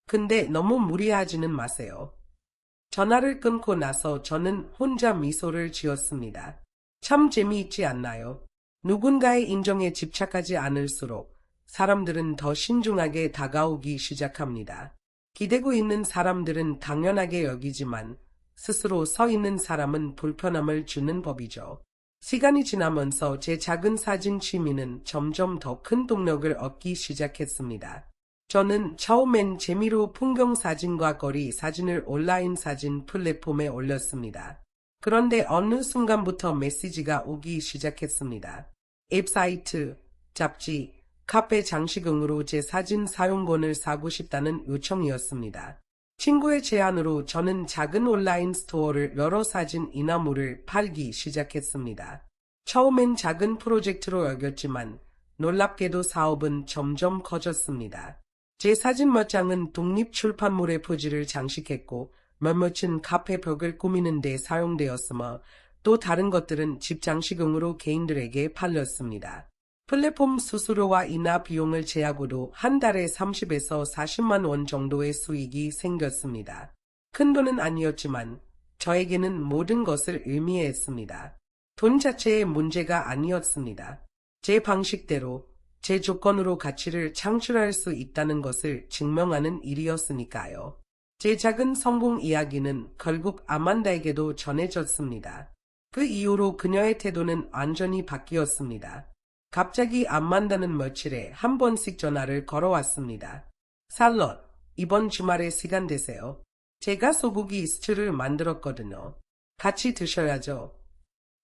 Speaker 1: 근데 너무 무리하지는 마세요. 전화를 끊고 나서 저는 혼자 미소를 지었습니다. 참 재미있지 않나요? 누군가의 인정에 집착하지 않을수록 사람들은 더 신중하게 다가오기 시작합니다. 기대고 있는 사람들은 당연하게 여기지만 스스로 서 있는 사람은 불편함을 주는 법이죠. 시간이 지나면서 제 작은 사진 취미는 점점 더 큰 동력을 얻기 시작했습니다. 저는 처음엔 재미로 풍경 사진과 거리 사진을 온라인 사진 플랫폼에 올렸습니다. 그런데 어느 순간부터 메시지가 오기 시작했습니다. 웹사이트, 잡지, 카페 장식용으로 제 사진 사용권을 사고 싶다는 요청이었습니다. 친구의 제안으로 저는 작은 온라인 스토어를 열어 사진 이나무를 팔기 시작했습니다. 처음엔 작은 프로젝트로 여겼지만 놀랍게도 사업은 점점 커졌습니다. 제 사진 몇 장은 독립출판물의 표지를 장식했고 몇몇은 카페 벽을 꾸미는 데 사용되었으며 또 다른 것들은 집 장식용으로 개인들에게 팔렸습니다. 플랫폼 수수료와 인하 비용을 제하고도 한 달에 30에서 40만 원 정도의 수익이 생겼습니다. 큰 돈은 아니었지만 저에게는 모든 것을 의미했습니다. 돈 자체의 문제가 아니었습니다. 제 방식대로 제 조건으로 가치를 창출할 수 있다는 것을 증명하는 일이었으니까요. 제 작은 성공 이야기는 결국 아만다에게도 전해졌습니다. 그 이후로 그녀의 태도는 완전히 바뀌었습니다. 갑자기 아만다는 며칠에 한 번씩 전화를 걸어왔습니다. 살롯, 이번 주말에 시간 되세요? 제가 소고기 스튜를 만들었거든요. 같이 드셔야죠.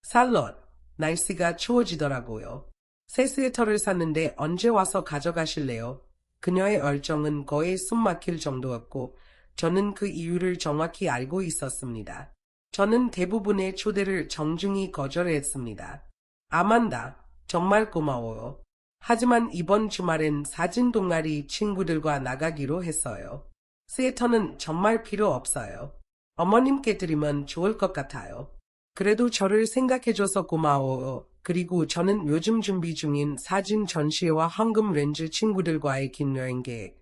Speaker 1: 살롯, 날씨가 추워지더라고요. 새 스웨터를 샀는데 언제 와서 가져가실래요? 그녀의 얼정은 거의 숨막힐 정도였고 저는 그 이유를 정확히 알고 있었습니다. 저는 대부분의 초대를 정중히 거절했습니다. 아만다, 정말 고마워요. 하지만 이번 주말엔 사진 동아리 친구들과 나가기로 했어요. 스웨터는 정말 필요 없어요. 어머님께 드리면 좋을 것 같아요. 그래도 저를 생각해줘서 고마워요. 그리고 저는 요즘 준비 중인 사진 전시회와 황금 렌즈 친구들과의 긴 여행 계획,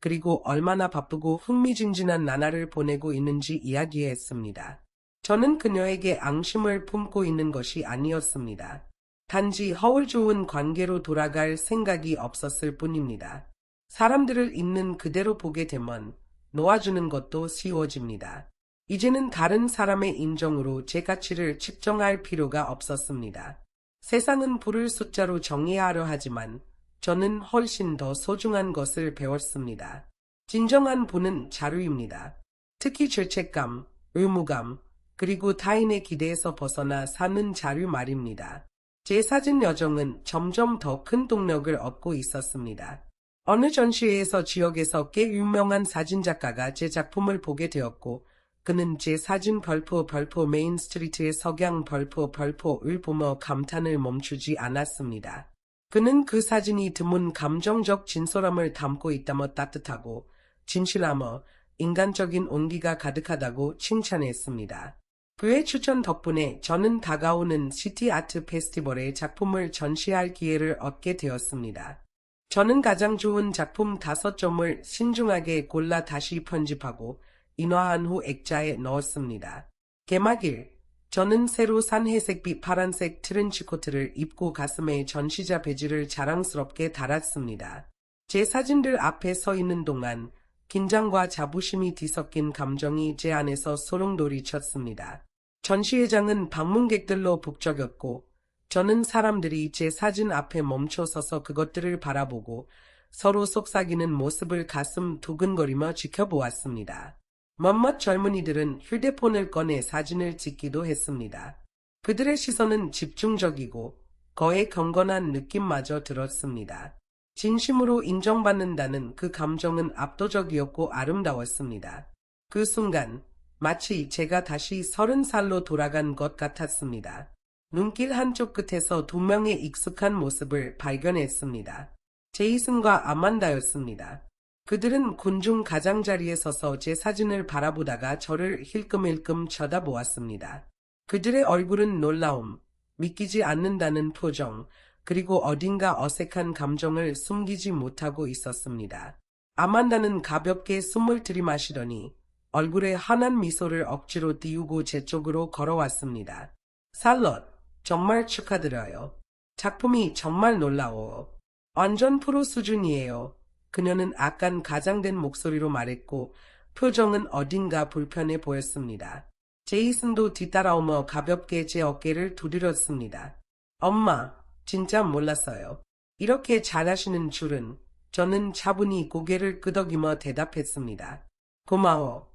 Speaker 1: 그리고 얼마나 바쁘고 흥미진진한 나날을 보내고 있는지 이야기했습니다. 저는 그녀에게 앙심을 품고 있는 것이 아니었습니다. 단지 허울 좋은 관계로 돌아갈 생각이 없었을 뿐입니다. 사람들을 있는 그대로 보게 되면 놓아주는 것도 쉬워집니다. 이제는 다른 사람의 인정으로 제 가치를 측정할 필요가 없었습니다. 세상은 부를 숫자로 정의하려 하지만 저는 훨씬 더 소중한 것을 배웠습니다. 진정한 부는 자유입니다. 특히 죄책감, 의무감, 그리고 타인의 기대에서 벗어나 사는 자유 말입니다. 제 사진 여정은 점점 더 큰 동력을 얻고 있었습니다. 어느 전시회에서 지역에서 꽤 유명한 사진작가가 제 작품을 보게 되었고 그는 제 사진 별표 메인 스트리트의 석양 별표를 보며 감탄을 멈추지 않았습니다. 그는 그 사진이 드문 감정적 진솔함을 담고 있다며 따뜻하고 진실하며 인간적인 온기가 가득하다고 칭찬했습니다. 그의 추천 덕분에 저는 다가오는 시티 아트 페스티벌에 작품을 전시할 기회를 얻게 되었습니다. 저는 가장 좋은 작품 5점을 신중하게 골라 다시 편집하고 인화한 후 액자에 넣었습니다. 개막일, 저는 새로 산 회색빛 파란색 트렌치코트를 입고 가슴에 전시자 배지를 자랑스럽게 달았습니다. 제 사진들 앞에 서 있는 동안 긴장과 자부심이 뒤섞인 감정이 제 안에서 소용돌이 쳤습니다. 전시회장은 방문객들로 북적였고 저는 사람들이 제 사진 앞에 멈춰서서 그것들을 바라보고 서로 속삭이는 모습을 가슴 두근거리며 지켜보았습니다. 몇몇 젊은이들은 휴대폰을 꺼내 사진을 찍기도 했습니다. 그들의 시선은 집중적이고 거의 경건한 느낌마저 들었습니다. 진심으로 인정받는다는 그 감정은 압도적이었고 아름다웠습니다. 그 순간 마치 제가 다시 30살로 돌아간 것 같았습니다. 눈길 한쪽 끝에서 2명의 익숙한 모습을 발견했습니다. 제이슨과 아만다였습니다. 그들은 군중 가장자리에 서서 제 사진을 바라보다가 저를 힐끔힐끔 쳐다보았습니다. 그들의 얼굴은 놀라움, 믿기지 않는다는 표정, 그리고 어딘가 어색한 감정을 숨기지 못하고 있었습니다. 아만다는 가볍게 숨을 들이마시더니 얼굴에 환한 미소를 억지로 띄우고 제 쪽으로 걸어왔습니다. 살롯, 정말 축하드려요. 작품이 정말 놀라워요. 완전 프로 수준이에요. 그녀는 약간 가장된 목소리로 말했고 표정은 어딘가 불편해 보였습니다. 제이슨도 뒤따라오며 가볍게 제 어깨를 두드렸습니다. 엄마, 진짜 몰랐어요. 이렇게 잘하시는 줄은. 저는 차분히 고개를 끄덕이며 대답했습니다. 고마워.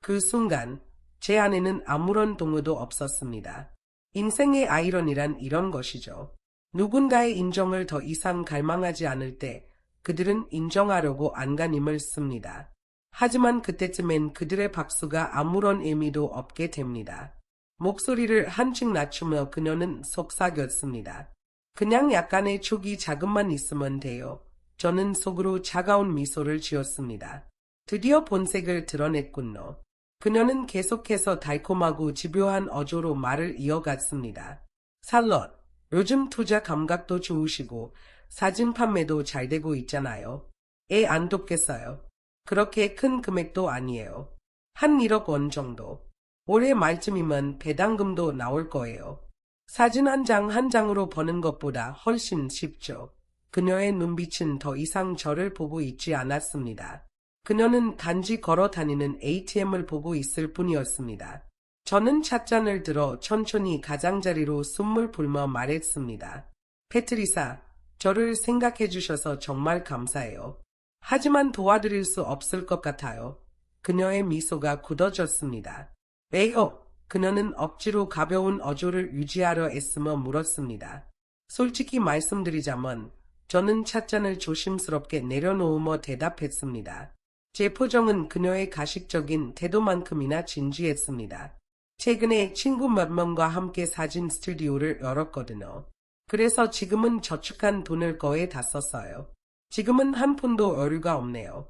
Speaker 1: 그 순간 제 안에는 아무런 동요도 없었습니다. 인생의 아이러니란 이런 것이죠. 누군가의 인정을 더 이상 갈망하지 않을 때 그들은 인정하려고 안간힘을 씁니다. 하지만 그때쯤엔 그들의 박수가 아무런 의미도 없게 됩니다. 목소리를 한층 낮추며 그녀는 속삭였습니다. 그냥 약간의 촉이 자금만 있으면 돼요. 저는 속으로 차가운 미소를 지었습니다. 드디어 본색을 드러냈군요. 그녀는 계속해서 달콤하고 집요한 어조로 말을 이어갔습니다. 살럿, 요즘 투자 감각도 좋으시고 사진 판매도 잘 되고 있잖아요. 애 안 돕겠어요. 그렇게 큰 금액도 아니에요. 한 1억 원 정도. 올해 말쯤이면 배당금도 나올 거예요. 사진 한 장 한 장으로 버는 것보다 훨씬 쉽죠. 그녀의 눈빛은 더 이상 저를 보고 있지 않았습니다. 그녀는 단지 걸어 다니는 ATM을 보고 있을 뿐이었습니다. 저는 찻잔을 들어 천천히 가장자리로 숨을 불며 말했습니다. 페트리사, 저를 생각해 주셔서 정말 감사해요. 하지만 도와드릴 수 없을 것 같아요. 그녀의 미소가 굳어졌습니다. 왜요? 그녀는 억지로 가벼운 어조를 유지하려 애쓰며 물었습니다. 솔직히 말씀드리자면 저는 찻잔을 조심스럽게 내려놓으며 대답했습니다. 제 표정은 그녀의 가식적인 태도만큼이나 진지했습니다. 최근에 친구 몇 명과 함께 사진 스튜디오를 열었거든요. 그래서 지금은 저축한 돈을 거의 다 썼어요. 지금은 한 푼도 여유가 없네요.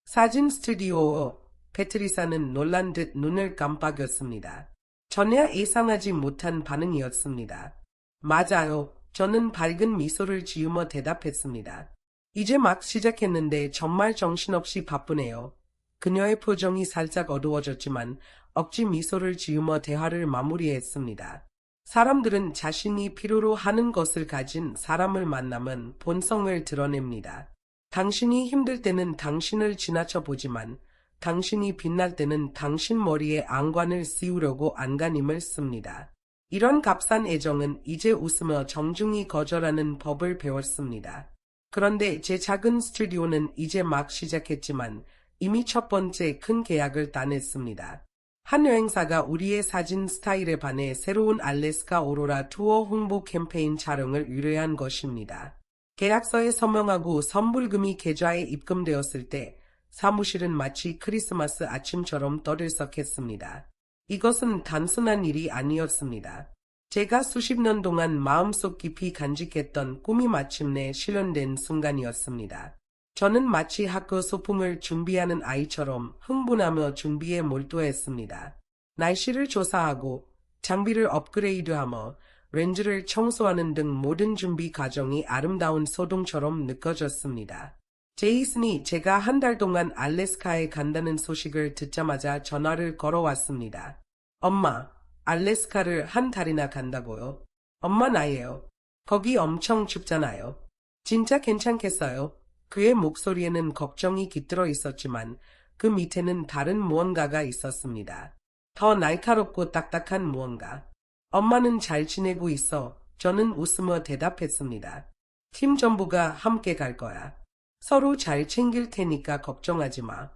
Speaker 1: 사진 스튜디오. 페트리사는 놀란 듯 눈을 깜빡였습니다. 전혀 예상하지 못한 반응이었습니다. 맞아요. 저는 밝은 미소를 지으며 대답했습니다. 이제 막 시작했는데 정말 정신없이 바쁘네요. 그녀의 표정이 살짝 어두워졌지만 억지 미소를 지으며 대화를 마무리했습니다. 사람들은 자신이 필요로 하는 것을 가진 사람을 만나면 본성을 드러냅니다. 당신이 힘들 때는 당신을 지나쳐 보지만 당신이 빛날 때는 당신 머리에 안관을 씌우려고 안간힘을 씁니다. 이런 값싼 애정은 이제 웃으며 정중히 거절하는 법을 배웠습니다. 그런데 제 작은 스튜디오는 이제 막 시작했지만 이미 첫 번째 큰 계약을 따냈습니다. 한 여행사가 우리의 사진 스타일에 반해 새로운 알래스카 오로라 투어 홍보 캠페인 촬영을 의뢰한 것입니다. 계약서에 서명하고 선불금이 계좌에 입금되었을 때 사무실은 마치 크리스마스 아침처럼 떠들썩했습니다. 이것은 단순한 일이 아니었습니다. 제가 수십 년 동안 마음속 깊이 간직했던 꿈이 마침내 실현된 순간이었습니다. 저는 마치 학교 소풍을 준비하는 아이처럼 흥분하며 준비에 몰두했습니다. 날씨를 조사하고 장비를 업그레이드하며 렌즈를 청소하는 등 모든 준비 과정이 아름다운 소동처럼 느껴졌습니다. 제이슨이 제가 한 달 동안 알래스카에 간다는 소식을 듣자마자 전화를 걸어왔습니다. 엄마, 알래스카를 한 달이나 간다고요? 엄마 나예요. 거기 엄청 춥잖아요. 진짜 괜찮겠어요? 그의 목소리에는 걱정이 깃들어 있었지만 그 밑에는 다른 무언가가 있었습니다. 더 날카롭고 딱딱한 무언가. 엄마는 잘 지내고 있어. 저는 웃으며 대답했습니다. 팀 전부가 함께 갈 거야. 서로 잘 챙길 테니까 걱정하지 마.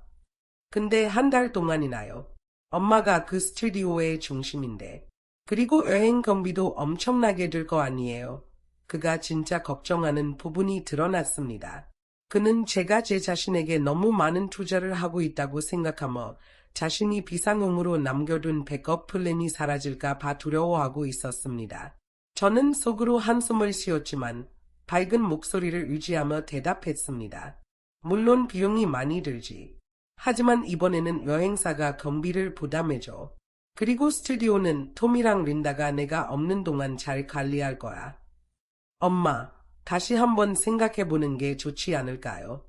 Speaker 1: 근데 한 달 동안이나요. 엄마가 그 스튜디오의 중심인데. 그리고 여행 경비도 엄청나게 들 거 아니에요. 그가 진짜 걱정하는 부분이 드러났습니다. 그는 제가 제 자신에게 너무 많은 투자를 하고 있다고 생각하며 자신이 비상용으로 남겨둔 백업 플랜이 사라질까 봐 두려워하고 있었습니다. 저는 속으로 한숨을 쉬었지만 밝은 목소리를 유지하며 대답했습니다. 물론 비용이 많이 들지. 하지만 이번에는 여행사가 경비를 부담해줘. 그리고 스튜디오는 톰이랑 린다가 내가 없는 동안 잘 관리할 거야. 엄마, 다시 한번 생각해보는 게 좋지 않을까요?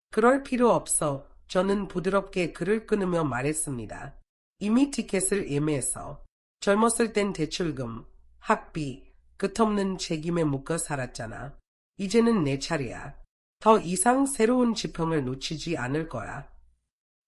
Speaker 1: 그럴 필요 없어. 저는 부드럽게 그를 끊으며 말했습니다. 이미 티켓을 예매해서. 젊었을 땐 대출금, 학비, 끝없는 책임에 묶여 살았잖아. 이제는 내 차례야. 더 이상 새로운 지평을 놓치지 않을 거야.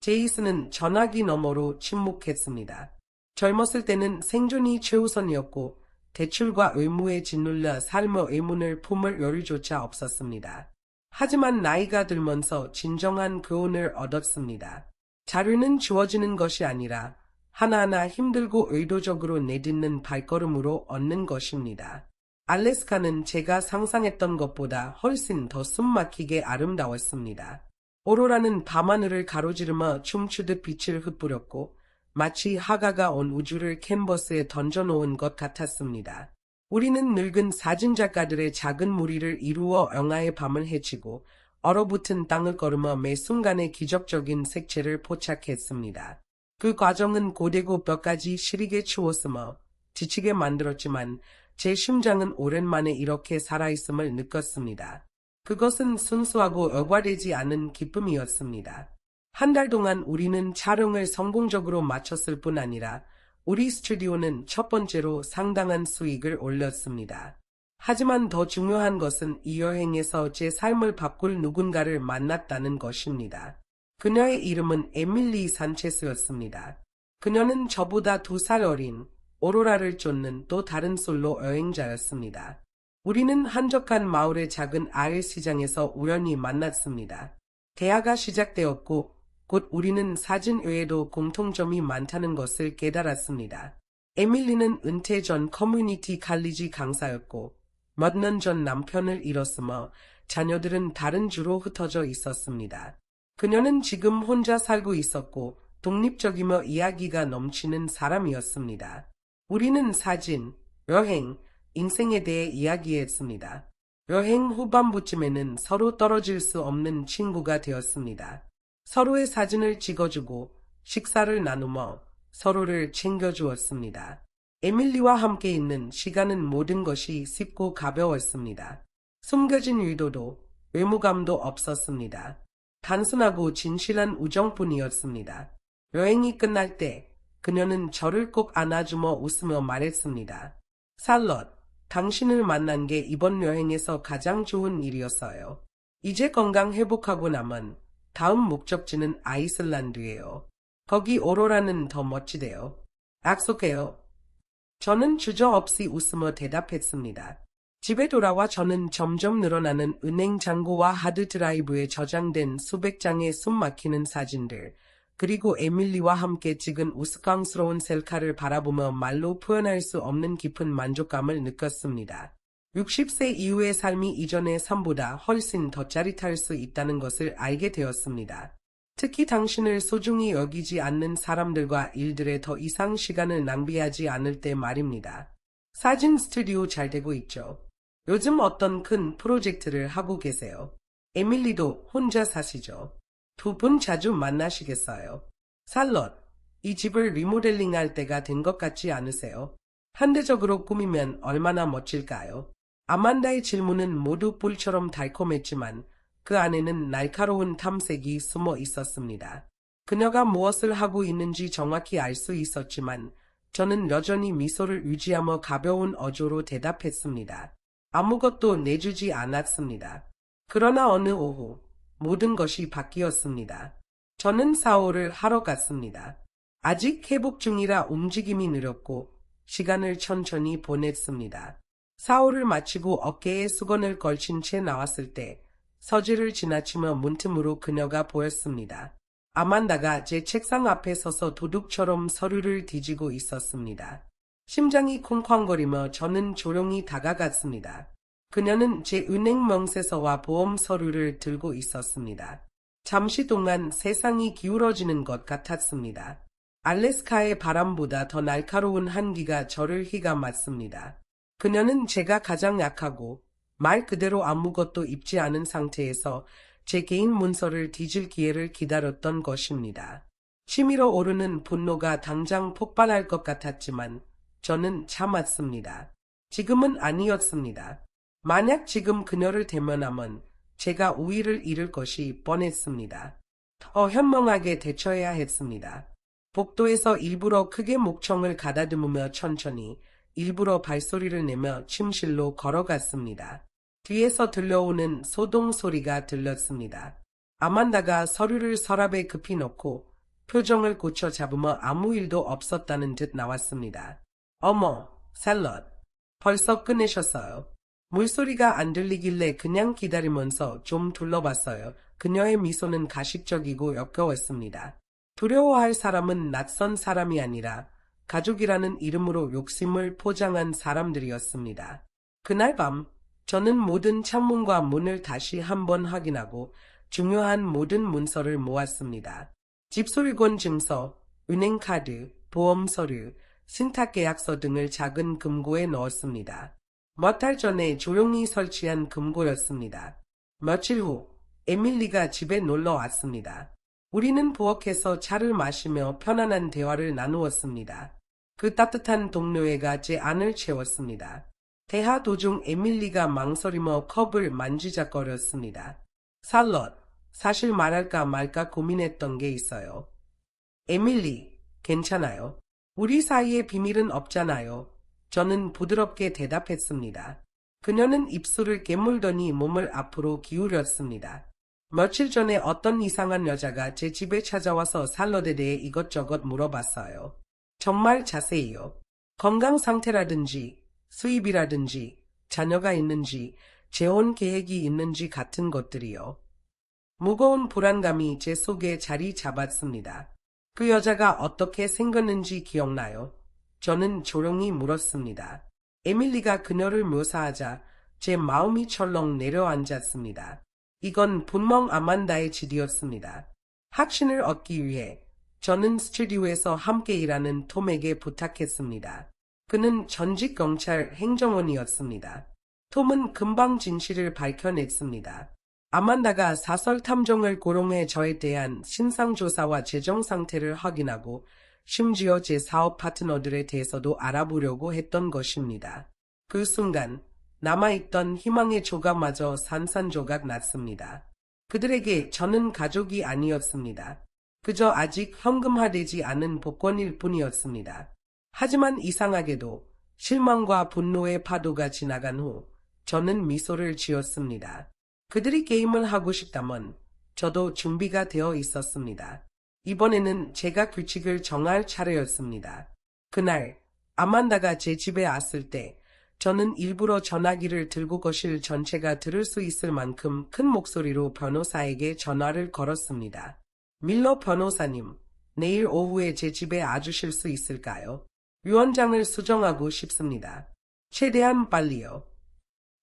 Speaker 1: 제이슨은 전화기 너머로 침묵했습니다. 젊었을 때는 생존이 최우선이었고 대출과 의무에 짓눌려 삶의 의문을 품을 여유조차 없었습니다. 하지만 나이가 들면서 진정한 교훈을 얻었습니다. 자료는 주어지는 것이 아니라 하나하나 힘들고 의도적으로 내딛는 발걸음으로 얻는 것입니다. 알래스카는 제가 상상했던 것보다 훨씬 더 숨막히게 아름다웠습니다. 오로라는 밤하늘을 가로지르며 춤추듯 빛을 흩뿌렸고 마치 하가가 온 우주를 캔버스에 던져놓은 것 같았습니다. 우리는 늙은 사진작가들의 작은 무리를 이루어 영하의 밤을 헤치고 얼어붙은 땅을 걸으며 매 순간의 기적적인 색채를 포착했습니다. 그 과정은 고되고 뼈까지 시리게 추웠으며 지치게 만들었지만 제 심장은 오랜만에 이렇게 살아있음을 느꼈습니다. 그것은 순수하고 억압되지 않은 기쁨이었습니다. 한 달 동안 우리는 촬영을 성공적으로 마쳤을 뿐 아니라 우리 스튜디오는 첫 번째로 상당한 수익을 올렸습니다. 하지만 더 중요한 것은 이 여행에서 제 삶을 바꿀 누군가를 만났다는 것입니다. 그녀의 이름은 에밀리 산체스였습니다. 그녀는 저보다 2살 어린 오로라를 쫓는 또 다른 솔로 여행자였습니다. 우리는 한적한 마을의 작은 아일 시장에서 우연히 만났습니다. 대화가 시작되었고 곧 우리는 사진 외에도 공통점이 많다는 것을 깨달았습니다. 에밀리는 은퇴 전 커뮤니티 칼리지 강사였고 몇 년 전 남편을 잃었으며 자녀들은 다른 주로 흩어져 있었습니다. 그녀는 지금 혼자 살고 있었고 독립적이며 이야기가 넘치는 사람이었습니다. 우리는 사진, 여행, 인생에 대해 이야기했습니다. 여행 후반부쯤에는 서로 떨어질 수 없는 친구가 되었습니다. 서로의 사진을 찍어주고 식사를 나누며 서로를 챙겨주었습니다. 에밀리와 함께 있는 시간은 모든 것이 쉽고 가벼웠습니다. 숨겨진 의도도 외모감도 없었습니다. 단순하고 진실한 우정뿐이었습니다. 여행이 끝날 때 그녀는 저를 꼭 안아주며 웃으며 말했습니다. 샬럿, 당신을 만난 게 이번 여행에서 가장 좋은 일이었어요. 이제 건강 회복하고 나면 다음 목적지는 아이슬란드예요. 거기 오로라는 더 멋지대요. 약속해요. 저는 주저없이 웃으며 대답했습니다. 집에 돌아와 저는 점점 늘어나는 은행 잔고와 하드드라이브에 저장된 수백 장의 숨막히는 사진들, 그리고 에밀리와 함께 찍은 우스꽝스러운 셀카를 바라보며 말로 표현할 수 없는 깊은 만족감을 느꼈습니다. 60세 이후의 삶이 이전의 삶보다 훨씬 더 짜릿할 수 있다는 것을 알게 되었습니다. 특히 당신을 소중히 여기지 않는 사람들과 일들에 더 이상 시간을 낭비하지 않을 때 말입니다. 사진 스튜디오 잘 되고 있죠? 요즘 어떤 큰 프로젝트를 하고 계세요? 에밀리도 혼자 사시죠? 두 분 자주 만나시겠어요? 샬럿, 이 집을 리모델링할 때가 된 것 같지 않으세요? 현대적으로 꾸미면 얼마나 멋질까요? 아만다의 질문은 모두 뿔처럼 달콤했지만 그 안에는 날카로운 탐색이 숨어 있었습니다. 그녀가 무엇을 하고 있는지 정확히 알 수 있었지만 저는 여전히 미소를 유지하며 가벼운 어조로 대답했습니다. 아무것도 내주지 않았습니다. 그러나 어느 오후 모든 것이 바뀌었습니다. 저는 사오를 하러 갔습니다. 아직 회복 중이라 움직임이 느렸고 시간을 천천히 보냈습니다. 사오를 마치고 어깨에 수건을 걸친 채 나왔을 때 서재를 지나치며 문틈으로 그녀가 보였습니다. 아만다가 제 책상 앞에 서서 도둑처럼 서류를 뒤지고 있었습니다. 심장이 쿵쾅거리며 저는 조용히 다가갔습니다. 그녀는 제 은행 명세서와 보험 서류를 들고 있었습니다. 잠시 동안 세상이 기울어지는 것 같았습니다. 알래스카의 바람보다 더 날카로운 한기가 저를 휘감았습니다. 그녀는 제가 가장 약하고 말 그대로 아무것도 입지 않은 상태에서 제 개인 문서를 뒤질 기회를 기다렸던 것입니다. 치밀어 오르는 분노가 당장 폭발할 것 같았지만 저는 참았습니다. 지금은 아니었습니다. 만약 지금 그녀를 대면하면 제가 우위를 잃을 것이 뻔했습니다. 더 현명하게 대처해야 했습니다. 복도에서 일부러 크게 목청을 가다듬으며 천천히 일부러 발소리를 내며 침실로 걸어갔습니다. 뒤에서 들려오는 소동 소리가 들렸습니다. 아만다가 서류를 서랍에 급히 넣고 표정을 고쳐 잡으며 아무 일도 없었다는 듯 나왔습니다. 어머, 샬럿, 벌써 끝내셨어요. 물소리가 안 들리길래 그냥 기다리면서 좀 둘러봤어요. 그녀의 미소는 가식적이고 역겨웠습니다. 두려워할 사람은 낯선 사람이 아니라 가족이라는 이름으로 욕심을 포장한 사람들이었습니다. 그날 밤 저는 모든 창문과 문을 다시 한번 확인하고 중요한 모든 문서를 모았습니다. 집수리권 증서, 은행카드, 보험서류, 신탁계약서 등을 작은 금고에 넣었습니다. 몇 달 전에 조용히 설치한 금고였습니다. 며칠 후 에밀리가 집에 놀러 왔습니다. 우리는 부엌에서 차를 마시며 편안한 대화를 나누었습니다. 그 따뜻한 동료애가 제 안을 채웠습니다. 대화 도중 에밀리가 망설이며 컵을 만지작거렸습니다. 살럿, 사실 말할까 말까 고민했던 게 있어요. 에밀리, 괜찮아요. 우리 사이에 비밀은 없잖아요. 저는 부드럽게 대답했습니다. 그녀는 입술을 깨물더니 몸을 앞으로 기울였습니다. 며칠 전에 어떤 이상한 여자가 제 집에 찾아와서 살럿에 대해 이것저것 물어봤어요. 정말 자세히요. 건강 상태라든지 수입이라든지 자녀가 있는지 재혼 계획이 있는지 같은 것들이요. 무거운 불안감이 제 속에 자리 잡았습니다. 그 여자가 어떻게 생겼는지 기억나요? 저는 조용히 물었습니다. 에밀리가 그녀를 묘사하자 제 마음이 철렁 내려앉았습니다. 이건 분명 아만다의 짓이었습니다. 확신을 얻기 위해 저는 스튜디오에서 함께 일하는 톰에게 부탁했습니다. 그는 전직 경찰 행정원이었습니다. 톰은 금방 진실을 밝혀냈습니다. 아만다가 사설 탐정을 고용해 저에 대한 신상조사와 재정 상태를 확인하고 심지어 제 사업 파트너들에 대해서도 알아보려고 했던 것입니다. 그 순간 남아있던 희망의 조각마저 산산조각 났습니다. 그들에게 저는 가족이 아니었습니다. 그저 아직 현금화되지 않은 복권일 뿐이었습니다. 하지만 이상하게도 실망과 분노의 파도가 지나간 후 저는 미소를 지었습니다. 그들이 게임을 하고 싶다면 저도 준비가 되어 있었습니다. 이번에는 제가 규칙을 정할 차례였습니다. 그날 아만다가 제 집에 왔을 때 저는 일부러 전화기를 들고 거실 전체가 들을 수 있을 만큼 큰 목소리로 변호사에게 전화를 걸었습니다. 밀러 변호사님, 내일 오후에 제 집에 와주실 수 있을까요? 위원장을 수정하고 싶습니다. 최대한 빨리요.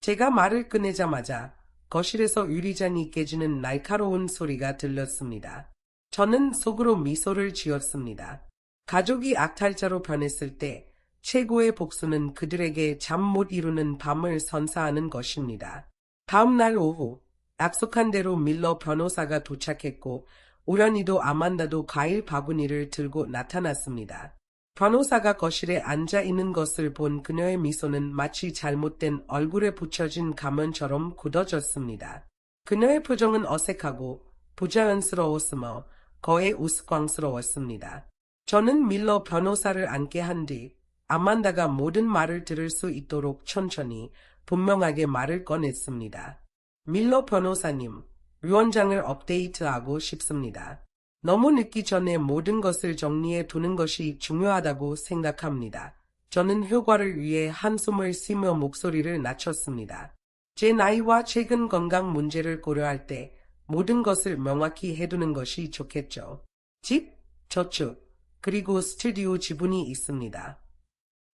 Speaker 1: 제가 말을 꺼내자마자 거실에서 유리잔이 깨지는 날카로운 소리가 들렸습니다. 저는 속으로 미소를 지었습니다. 가족이 악탈자로 변했을 때 최고의 복수는 그들에게 잠 못 이루는 밤을 선사하는 것입니다. 다음 날 오후 약속한 대로 밀러 변호사가 도착했고 우연히도 아만다도 과일 바구니를 들고 나타났습니다. 변호사가 거실에 앉아 있는 것을 본 그녀의 미소는 마치 잘못된 얼굴에 붙여진 가면처럼 굳어졌습니다. 그녀의 표정은 어색하고 부자연스러웠으며 거의 우스꽝스러웠습니다. 저는 밀러 변호사를 앉게 한 뒤 아만다가 모든 말을 들을 수 있도록 천천히 분명하게 말을 꺼냈습니다. 밀러 변호사님, 위원장을 업데이트하고 싶습니다. 너무 늦기 전에 모든 것을 정리해 두는 것이 중요하다고 생각합니다. 저는 효과를 위해 한숨을 쉬며 목소리를 낮췄습니다. 제 나이와 최근 건강 문제를 고려할 때 모든 것을 명확히 해두는 것이 좋겠죠. 집, 저축, 그리고 스튜디오 지분이 있습니다.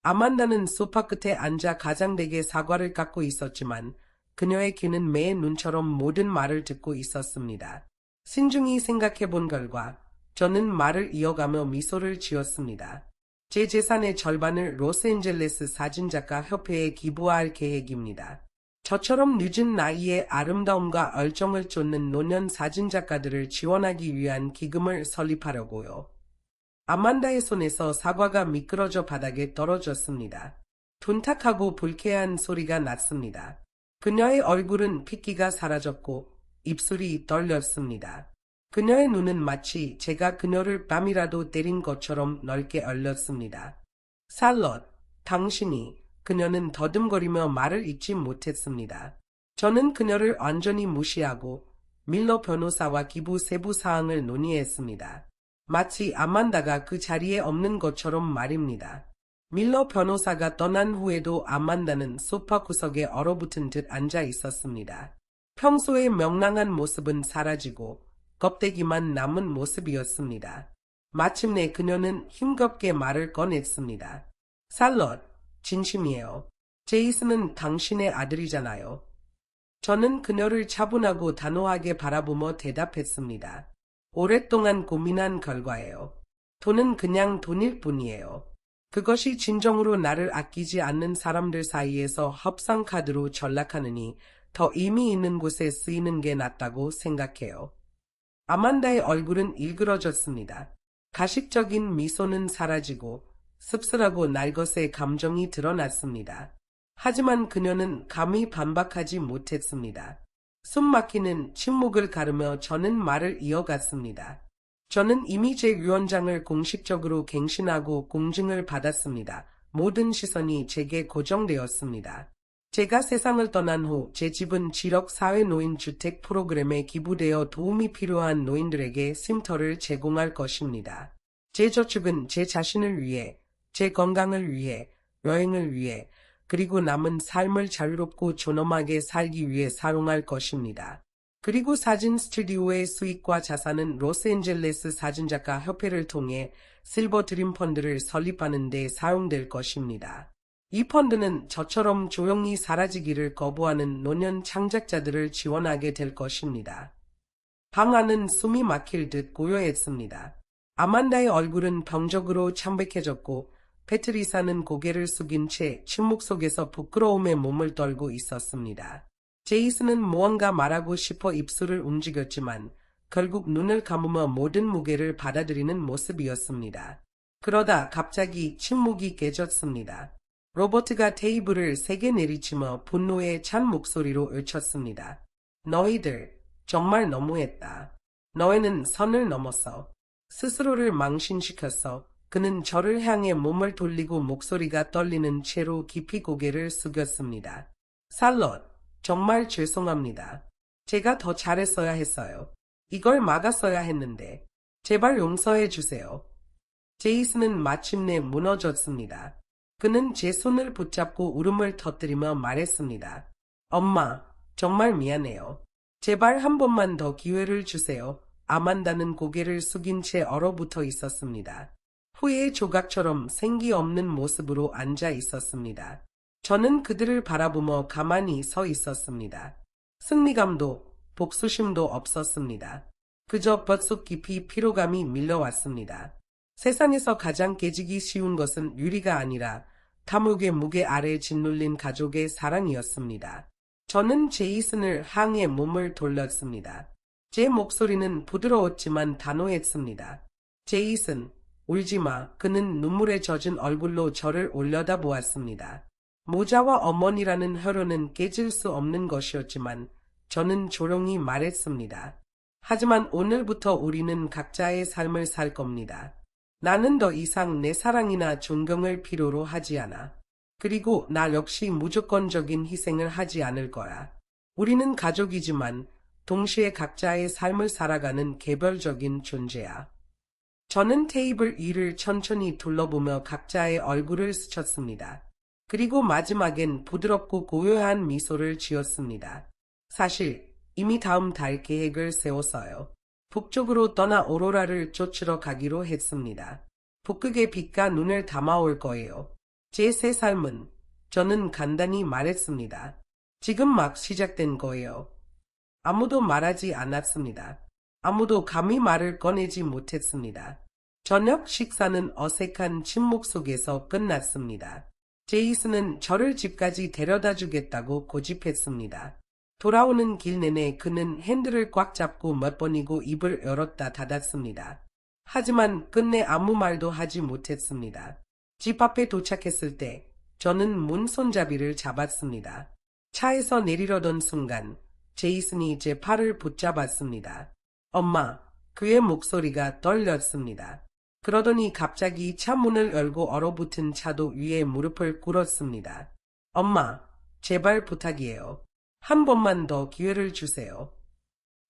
Speaker 1: 아만다는 소파 끝에 앉아 가장되게 사과를 깎고 있었지만 그녀의 귀는 매 눈처럼 모든 말을 듣고 있었습니다. 신중히 생각해 본 결과 저는 말을 이어가며 미소를 지었습니다. 제 재산의 절반을 로스앤젤레스 사진작가 협회에 기부할 계획입니다. 저처럼 늦은 나이에 아름다움과 열정을 쫓는 노년 사진작가들을 지원하기 위한 기금을 설립하려고요. 아만다의 손에서 사과가 미끄러져 바닥에 떨어졌습니다. 둔탁하고 불쾌한 소리가 났습니다. 그녀의 얼굴은 핏기가 사라졌고 입술이 떨렸습니다. 그녀의 눈은 마치 제가 그녀를 뺨이라도 때린 것처럼 넓게 열렸습니다. 살럿, 당신이, 그녀는 더듬거리며 말을 잇지 못했습니다. 저는 그녀를 완전히 무시하고 밀러 변호사와 기부 세부 사항을 논의했습니다. 마치 아만다가 그 자리에 없는 것처럼 말입니다. 밀러 변호사가 떠난 후에도 아만다는 소파 구석에 얼어붙은 듯 앉아 있었습니다. 평소의 명랑한 모습은 사라지고 껍데기만 남은 모습이었습니다. 마침내 그녀는 힘겹게 말을 꺼냈습니다. 살럿, 진심이에요. 제이슨은 당신의 아들이잖아요. 저는 그녀를 차분하고 단호하게 바라보며 대답했습니다. 오랫동안 고민한 결과예요. 돈은 그냥 돈일 뿐이에요. 그것이 진정으로 나를 아끼지 않는 사람들 사이에서 협상카드로 전락하느니 더 의미 있는 곳에 쓰이는 게 낫다고 생각해요. 아만다의 얼굴은 일그러졌습니다. 가식적인 미소는 사라지고 씁쓸하고 날것의 감정이 드러났습니다. 하지만 그녀는 감히 반박하지 못했습니다. 숨막히는 침묵을 가르며 저는 말을 이어갔습니다. 저는 이미 제 위원장을 공식적으로 갱신하고 공증을 받았습니다. 모든 시선이 제게 고정되었습니다. 제가 세상을 떠난 후 제 집은 지역 사회노인주택 프로그램에 기부되어 도움이 필요한 노인들에게 쉼터를 제공할 것입니다. 제 저축은 제 자신을 위해, 제 건강을 위해, 여행을 위해, 그리고 남은 삶을 자유롭고 존엄하게 살기 위해 사용할 것입니다. 그리고 사진 스튜디오의 수익과 자산은 로스앤젤레스 사진작가 협회를 통해 실버 드림 펀드를 설립하는 데 사용될 것입니다. 이 펀드는 저처럼 조용히 사라지기를 거부하는 노년 창작자들을 지원하게 될 것입니다. 방 안은 숨이 막힐 듯 고요했습니다. 아만다의 얼굴은 병적으로 창백해졌고 페트리사는 고개를 숙인 채 침묵 속에서 부끄러움에 몸을 떨고 있었습니다. 제이슨은 무언가 말하고 싶어 입술을 움직였지만 결국 눈을 감으며 모든 무게를 받아들이는 모습이었습니다. 그러다 갑자기 침묵이 깨졌습니다. 로버트가 테이블을 세게 내리치며 분노에 찬 목소리로 외쳤습니다. 너희들 정말 너무했다. 너희는 선을 넘었어. 스스로를 망신시켰어. 그는 저를 향해 몸을 돌리고 목소리가 떨리는 채로 깊이 고개를 숙였습니다. 살롯, 정말 죄송합니다. 제가 더 잘했어야 했어요. 이걸 막았어야 했는데. 제발 용서해 주세요. 제이슨은 마침내 무너졌습니다. 그는 제 손을 붙잡고 울음을 터뜨리며 말했습니다. 엄마, 정말 미안해요. 제발 한 번만 더 기회를 주세요. 아만다는 고개를 숙인 채 얼어붙어 있었습니다. 후회의 조각처럼 생기 없는 모습으로 앉아 있었습니다. 저는 그들을 바라보며 가만히 서 있었습니다. 승리감도 복수심도 없었습니다. 그저 뼛속 깊이 피로감이 밀려왔습니다. 세상에서 가장 깨지기 쉬운 것은 유리가 아니라 탐욕의 무게 아래 짓눌린 가족의 사랑이었습니다. 저는 제이슨을 향해 몸을 돌렸습니다. 제 목소리는 부드러웠지만 단호했습니다. 제이슨, 울지마. 그는 눈물에 젖은 얼굴로 저를 올려다보았습니다. 모자와 어머니라는 혈연은 깨질 수 없는 것이었지만 저는 조용히 말했습니다. 하지만 오늘부터 우리는 각자의 삶을 살 겁니다. 나는 더 이상 내 사랑이나 존경을 필요로 하지 않아. 그리고 나 역시 무조건적인 희생을 하지 않을 거야. 우리는 가족이지만 동시에 각자의 삶을 살아가는 개별적인 존재야. 저는 테이블 위를 천천히 둘러보며 각자의 얼굴을 스쳤습니다. 그리고 마지막엔 부드럽고 고요한 미소를 지었습니다. 사실 이미 다음 달 계획을 세웠어요. 북쪽으로 떠나 오로라를 쫓으러 가기로 했습니다. 북극의 빛과 눈을 담아올 거예요. 제 새 삶은, 저는 간단히 말했습니다. 지금 막 시작된 거예요. 아무도 말하지 않았습니다. 아무도 감히 말을 꺼내지 못했습니다. 저녁 식사는 어색한 침묵 속에서 끝났습니다. 제이슨은 저를 집까지 데려다 주겠다고 고집했습니다. 돌아오는 길 내내 그는 핸들을 꽉 잡고 몇 번이고 입을 열었다 닫았습니다. 하지만 끝내 아무 말도 하지 못했습니다. 집 앞에 도착했을 때 저는 문 손잡이를 잡았습니다. 차에서 내리려던 순간 제이슨이 제 팔을 붙잡았습니다. 엄마, 그의 목소리가 떨렸습니다. 그러더니 갑자기 차 문을 열고 얼어붙은 차도 위에 무릎을 꿇었습니다. 엄마, 제발 부탁이에요. 한 번만 더 기회를 주세요.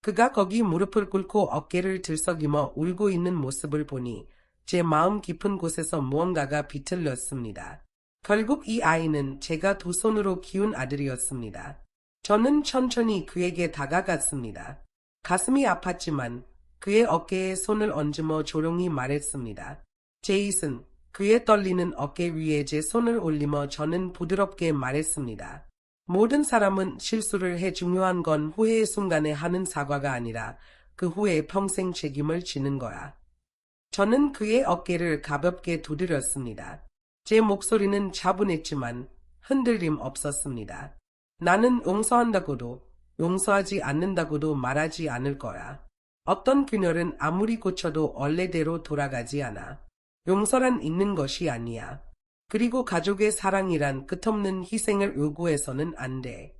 Speaker 1: 그가 거기 무릎을 꿇고 어깨를 들썩이며 울고 있는 모습을 보니 제 마음 깊은 곳에서 무언가가 비틀렸습니다. 결국 이 아이는 제가 두 손으로 키운 아들이었습니다. 저는 천천히 그에게 다가갔습니다. 가슴이 아팠지만 그의 어깨에 손을 얹으며 조용히 말했습니다. 제이슨, 그의 떨리는 어깨 위에 제 손을 올리며 저는 부드럽게 말했습니다. 모든 사람은 실수를 해 중요한 건 후회의 순간에 하는 사과가 아니라 그 후에 평생 책임을 지는 거야. 저는 그의 어깨를 가볍게 두드렸습니다. 제 목소리는 차분했지만 흔들림 없었습니다. 나는 용서한다고도 용서하지 않는다고도 말하지 않을 거야. 어떤 균열은 아무리 고쳐도 원래대로 돌아가지 않아. 용서란 있는 것이 아니야. 그리고 가족의 사랑이란 끝없는 희생을 요구해서는 안 돼.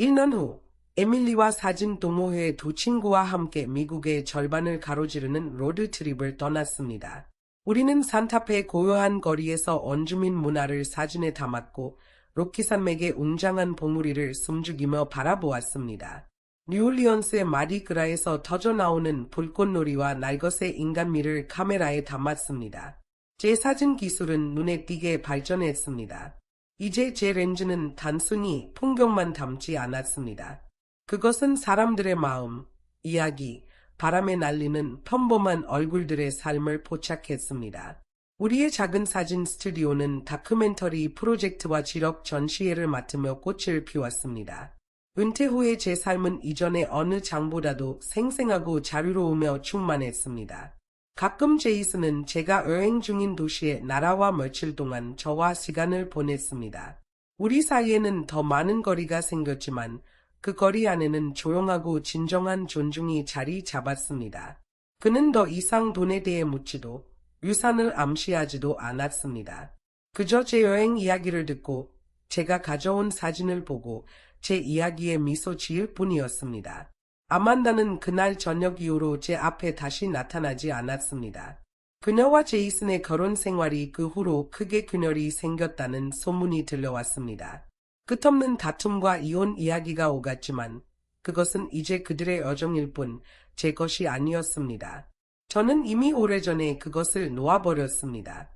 Speaker 1: 1년 후 에밀리와 사진 동호회 두 친구와 함께 미국의 절반을 가로지르는 로드트립을 떠났습니다. 우리는 산타페의 고요한 거리에서 원주민 문화를 사진에 담았고 로키산맥의 웅장한 봉우리를 숨죽이며 바라보았습니다. 뉴올리언스의 마디그라에서 터져나오는 불꽃놀이와 날것의 인간미를 카메라에 담았습니다. 제 사진 기술은 눈에 띄게 발전했습니다. 이제 제 렌즈는 단순히 풍경만 담지 않았습니다. 그것은 사람들의 마음, 이야기, 바람에 날리는 평범한 얼굴들의 삶을 포착했습니다. 우리의 작은 사진 스튜디오는 다큐멘터리 프로젝트와 지역 전시회를 맡으며 꽃을 피웠습니다. 은퇴 후의 제 삶은 이전의 어느 장보다도 생생하고 자유로우며 충만했습니다. 가끔 제이슨은 제가 여행 중인 도시에 나라와 며칠 동안 저와 시간을 보냈습니다. 우리 사이에는 더 많은 거리가 생겼지만 그 거리 안에는 조용하고 진정한 존중이 자리 잡았습니다. 그는 더 이상 돈에 대해 묻지도 유산을 암시하지도 않았습니다. 그저 제 여행 이야기를 듣고 제가 가져온 사진을 보고 제 이야기에 미소 지을 뿐이었습니다. 아만다는 그날 저녁 이후로 제 앞에 다시 나타나지 않았습니다. 그녀와 제이슨의 결혼 생활이 그 후로 크게 균열이 생겼다는 소문이 들려왔습니다. 끝없는 다툼과 이혼 이야기가 오갔지만 그것은 이제 그들의 여정일 뿐 제 것이 아니었습니다. 저는 이미 오래전에 그것을 놓아버렸습니다.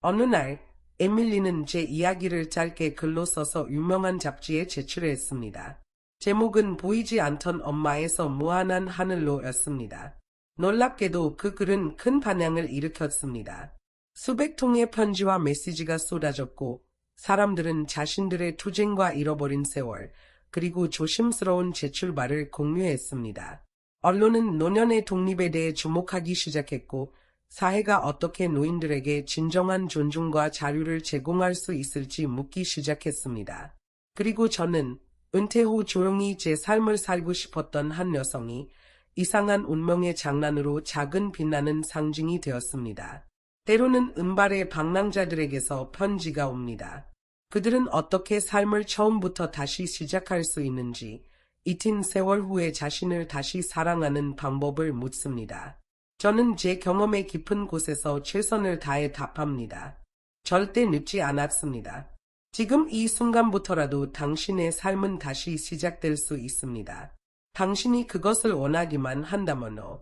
Speaker 1: 어느 날 에밀리는 제 이야기를 짧게 글로 써서 유명한 잡지에 제출했습니다. 제목은 보이지 않던 엄마에서 무한한 하늘로였습니다. 놀랍게도 그 글은 큰 반향을 일으켰습니다. 수백 통의 편지와 메시지가 쏟아졌고 사람들은 자신들의 투쟁과 잃어버린 세월 그리고 조심스러운 재출발을 공유했습니다. 언론은 노년의 독립에 대해 주목하기 시작했고 사회가 어떻게 노인들에게 진정한 존중과 자유를 제공할 수 있을지 묻기 시작했습니다. 그리고 저는 은퇴 후 조용히 제 삶을 살고 싶었던 한 여성이 이상한 운명의 장난으로 작은 빛나는 상징이 되었습니다. 때로는 은발의 방랑자들에게서 편지가 옵니다. 그들은 어떻게 삶을 처음부터 다시 시작할 수 있는지, 잊힌 세월 후에 자신을 다시 사랑하는 방법을 묻습니다. 저는 제 경험의 깊은 곳에서 최선을 다해 답합니다. 절대 늦지 않았습니다. 지금 이 순간부터라도 당신의 삶은 다시 시작될 수 있습니다. 당신이 그것을 원하기만 한다면요.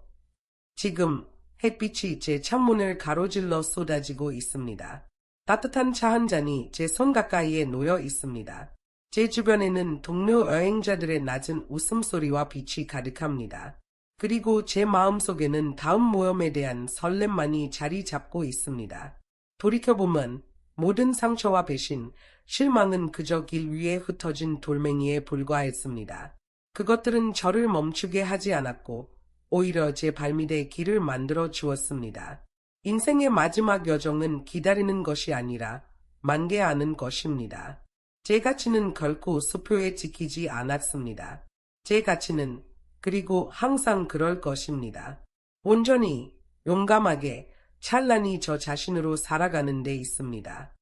Speaker 1: 지금 햇빛이 제 창문을 가로질러 쏟아지고 있습니다. 따뜻한 차 한 잔이 제 손 가까이에 놓여 있습니다. 제 주변에는 동료 여행자들의 낮은 웃음소리와 빛이 가득합니다. 그리고 제 마음속에는 다음 모험에 대한 설렘만이 자리 잡고 있습니다. 돌이켜보면 모든 상처와 배신, 실망은 그저 길 위에 흩어진 돌멩이에 불과했습니다. 그것들은 저를 멈추게 하지 않았고 오히려 제 발밑에 길을 만들어 주었습니다. 인생의 마지막 여정은 기다리는 것이 아니라 만개하는 것입니다. 제 가치는 결코 수표에 지키지 않았습니다. 제 가치는 그리고 항상 그럴 것입니다. 온전히, 용감하게, 찬란히 저 자신으로 살아가는 데 있습니다.